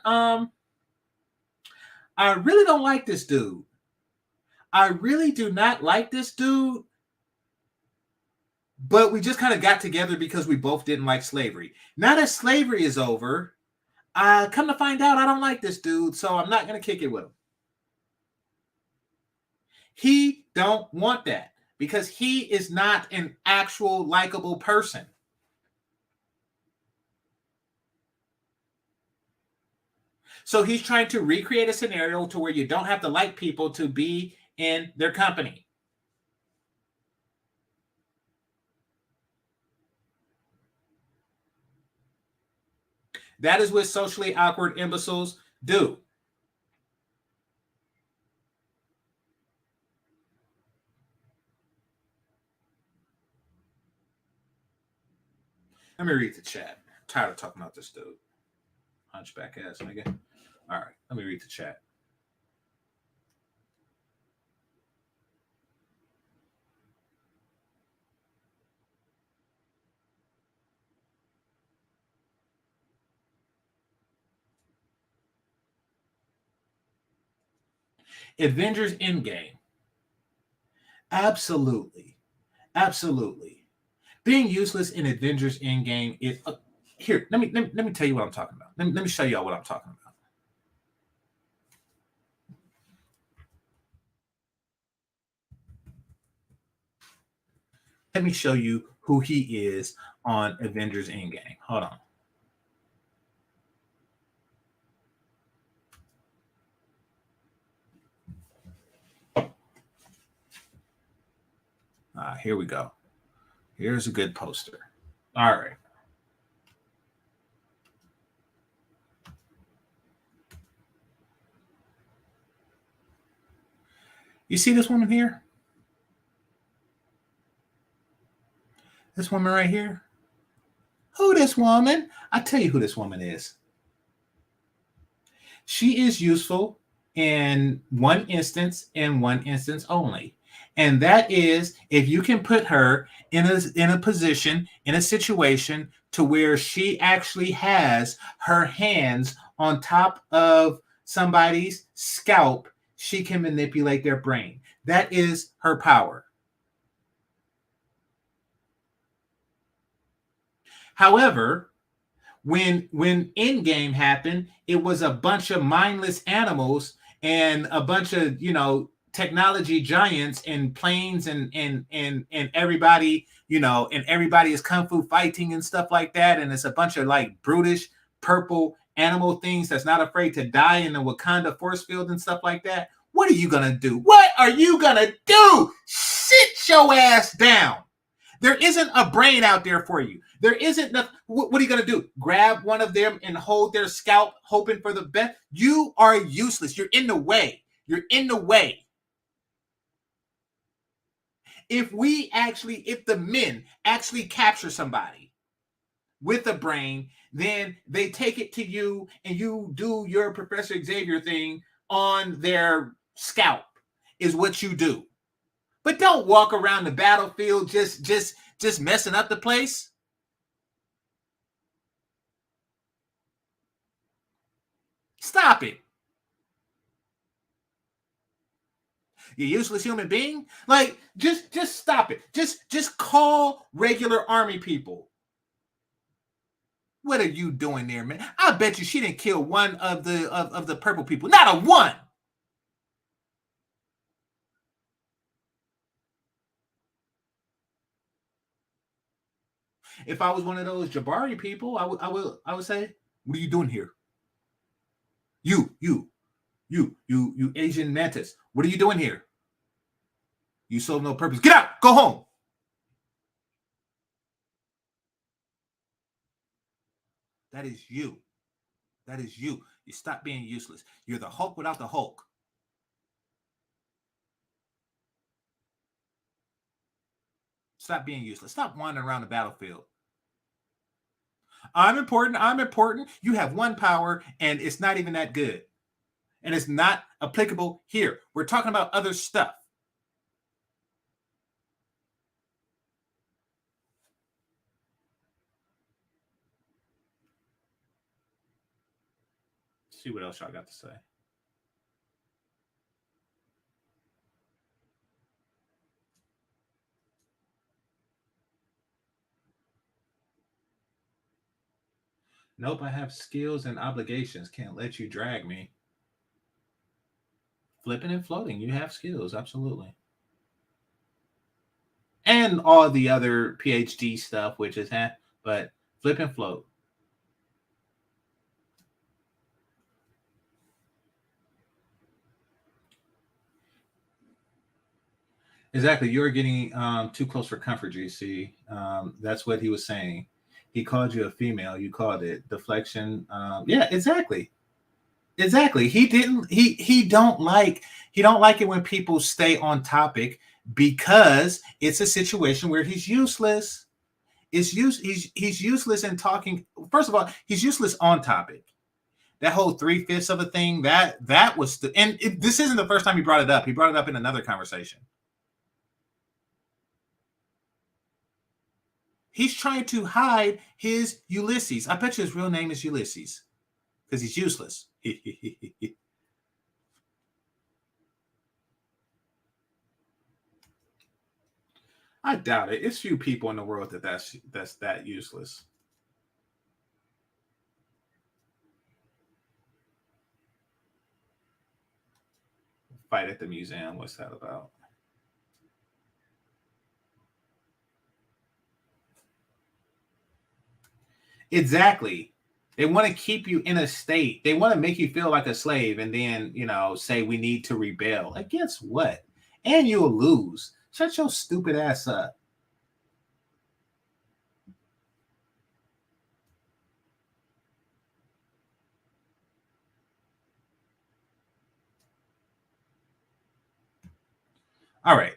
I really don't like this dude. I really do not like this dude. But we just kind of got together because we both didn't like slavery. Now that slavery is over, come to find out I don't like this dude, so I'm not going to kick it with him. He don't want that because he is not an actual likable person. So he's trying to recreate a scenario to where you don't have to like people to be in their company. That is what socially awkward imbeciles do. Let me read the chat. I'm tired of talking about this dude. Hunchback ass nigga. All right, let me read the chat. Avengers Endgame. Absolutely. Absolutely. Being useless in Avengers Endgame is here. Let me tell you what I'm talking about. Let me show y'all what I'm talking about. Let me show you who he is on Avengers Endgame. Hold on. Here we go. Here's a good poster. All right. You see this woman here? This woman right here? Who this woman? I'll tell you who this woman is. She is useful in one instance and one instance only. And that is if you can put her in a position, in a situation to where she actually has her hands on top of somebody's scalp, she can manipulate their brain. That is her power. However, when Endgame happened, it was a bunch of mindless animals and a bunch of, technology giants and planes and everybody, and everybody is kung fu fighting and stuff like that. And it's a bunch of like brutish purple animal things that's not afraid to die in the Wakanda force field and stuff like that. What are you going to do? What are you going to do? Sit your ass down. There isn't a brain out there for you. There isn't nothing. What are you going to do? Grab one of them and hold their scalp, hoping for the best? You are useless. You're in the way. You're in the way. If the men actually capture somebody with a brain, then they take it to you and you do your Professor Xavier thing on their scalp, is what you do. But don't walk around the battlefield just messing up the place. Stop it. You useless human being. Like, just stop it. Just call regular army people. What are you doing there, man? I bet you she didn't kill one of the purple people. Not a one. If I was one of those Jabari people, I would say, what are you doing here? You. You Asian mantis. What are you doing here? You serve no purpose. Get out. Go home. That is you. That is you. You stop being useless. You're the Hulk without the Hulk. Stop being useless. Stop wandering around the battlefield. I'm important. I'm important. You have one power, and it's not even that good. And it's not applicable here. We're talking about other stuff. Let's see what else y'all got to say. Nope, I have skills and obligations. Can't let you drag me. Flipping and floating, you have skills, absolutely. And all the other PhD stuff, which is but flip and float. Exactly. You're getting too close for comfort, GC. That's what he was saying. He called you a female. You called it deflection. Yeah, exactly. Exactly. He don't like it when people stay on topic because it's a situation where he's useless. He's useless in talking. First of all, he's useless on topic. That whole 3/5 of a thing, that was this isn't the first time he brought it up. He brought it up in another conversation. He's trying to hide his Ulysses. I bet you his real name is Ulysses because he's useless. I doubt it. It's few people in the world that's that useless. Fight at the museum. What's that about? Exactly. They want to keep you in a state. They want to make you feel like a slave and then, say we need to rebel. Against what? And you'll lose. Shut your stupid ass up. All right.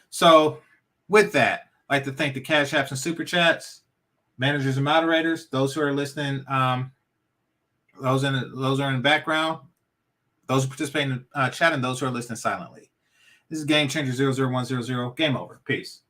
So with that, I'd like to thank the Cash Apps and Super Chats, managers and moderators, those who are listening, those are in the background, those who participate in chat, and those who are listening silently. This is GameChanger 00100. Game over. Peace.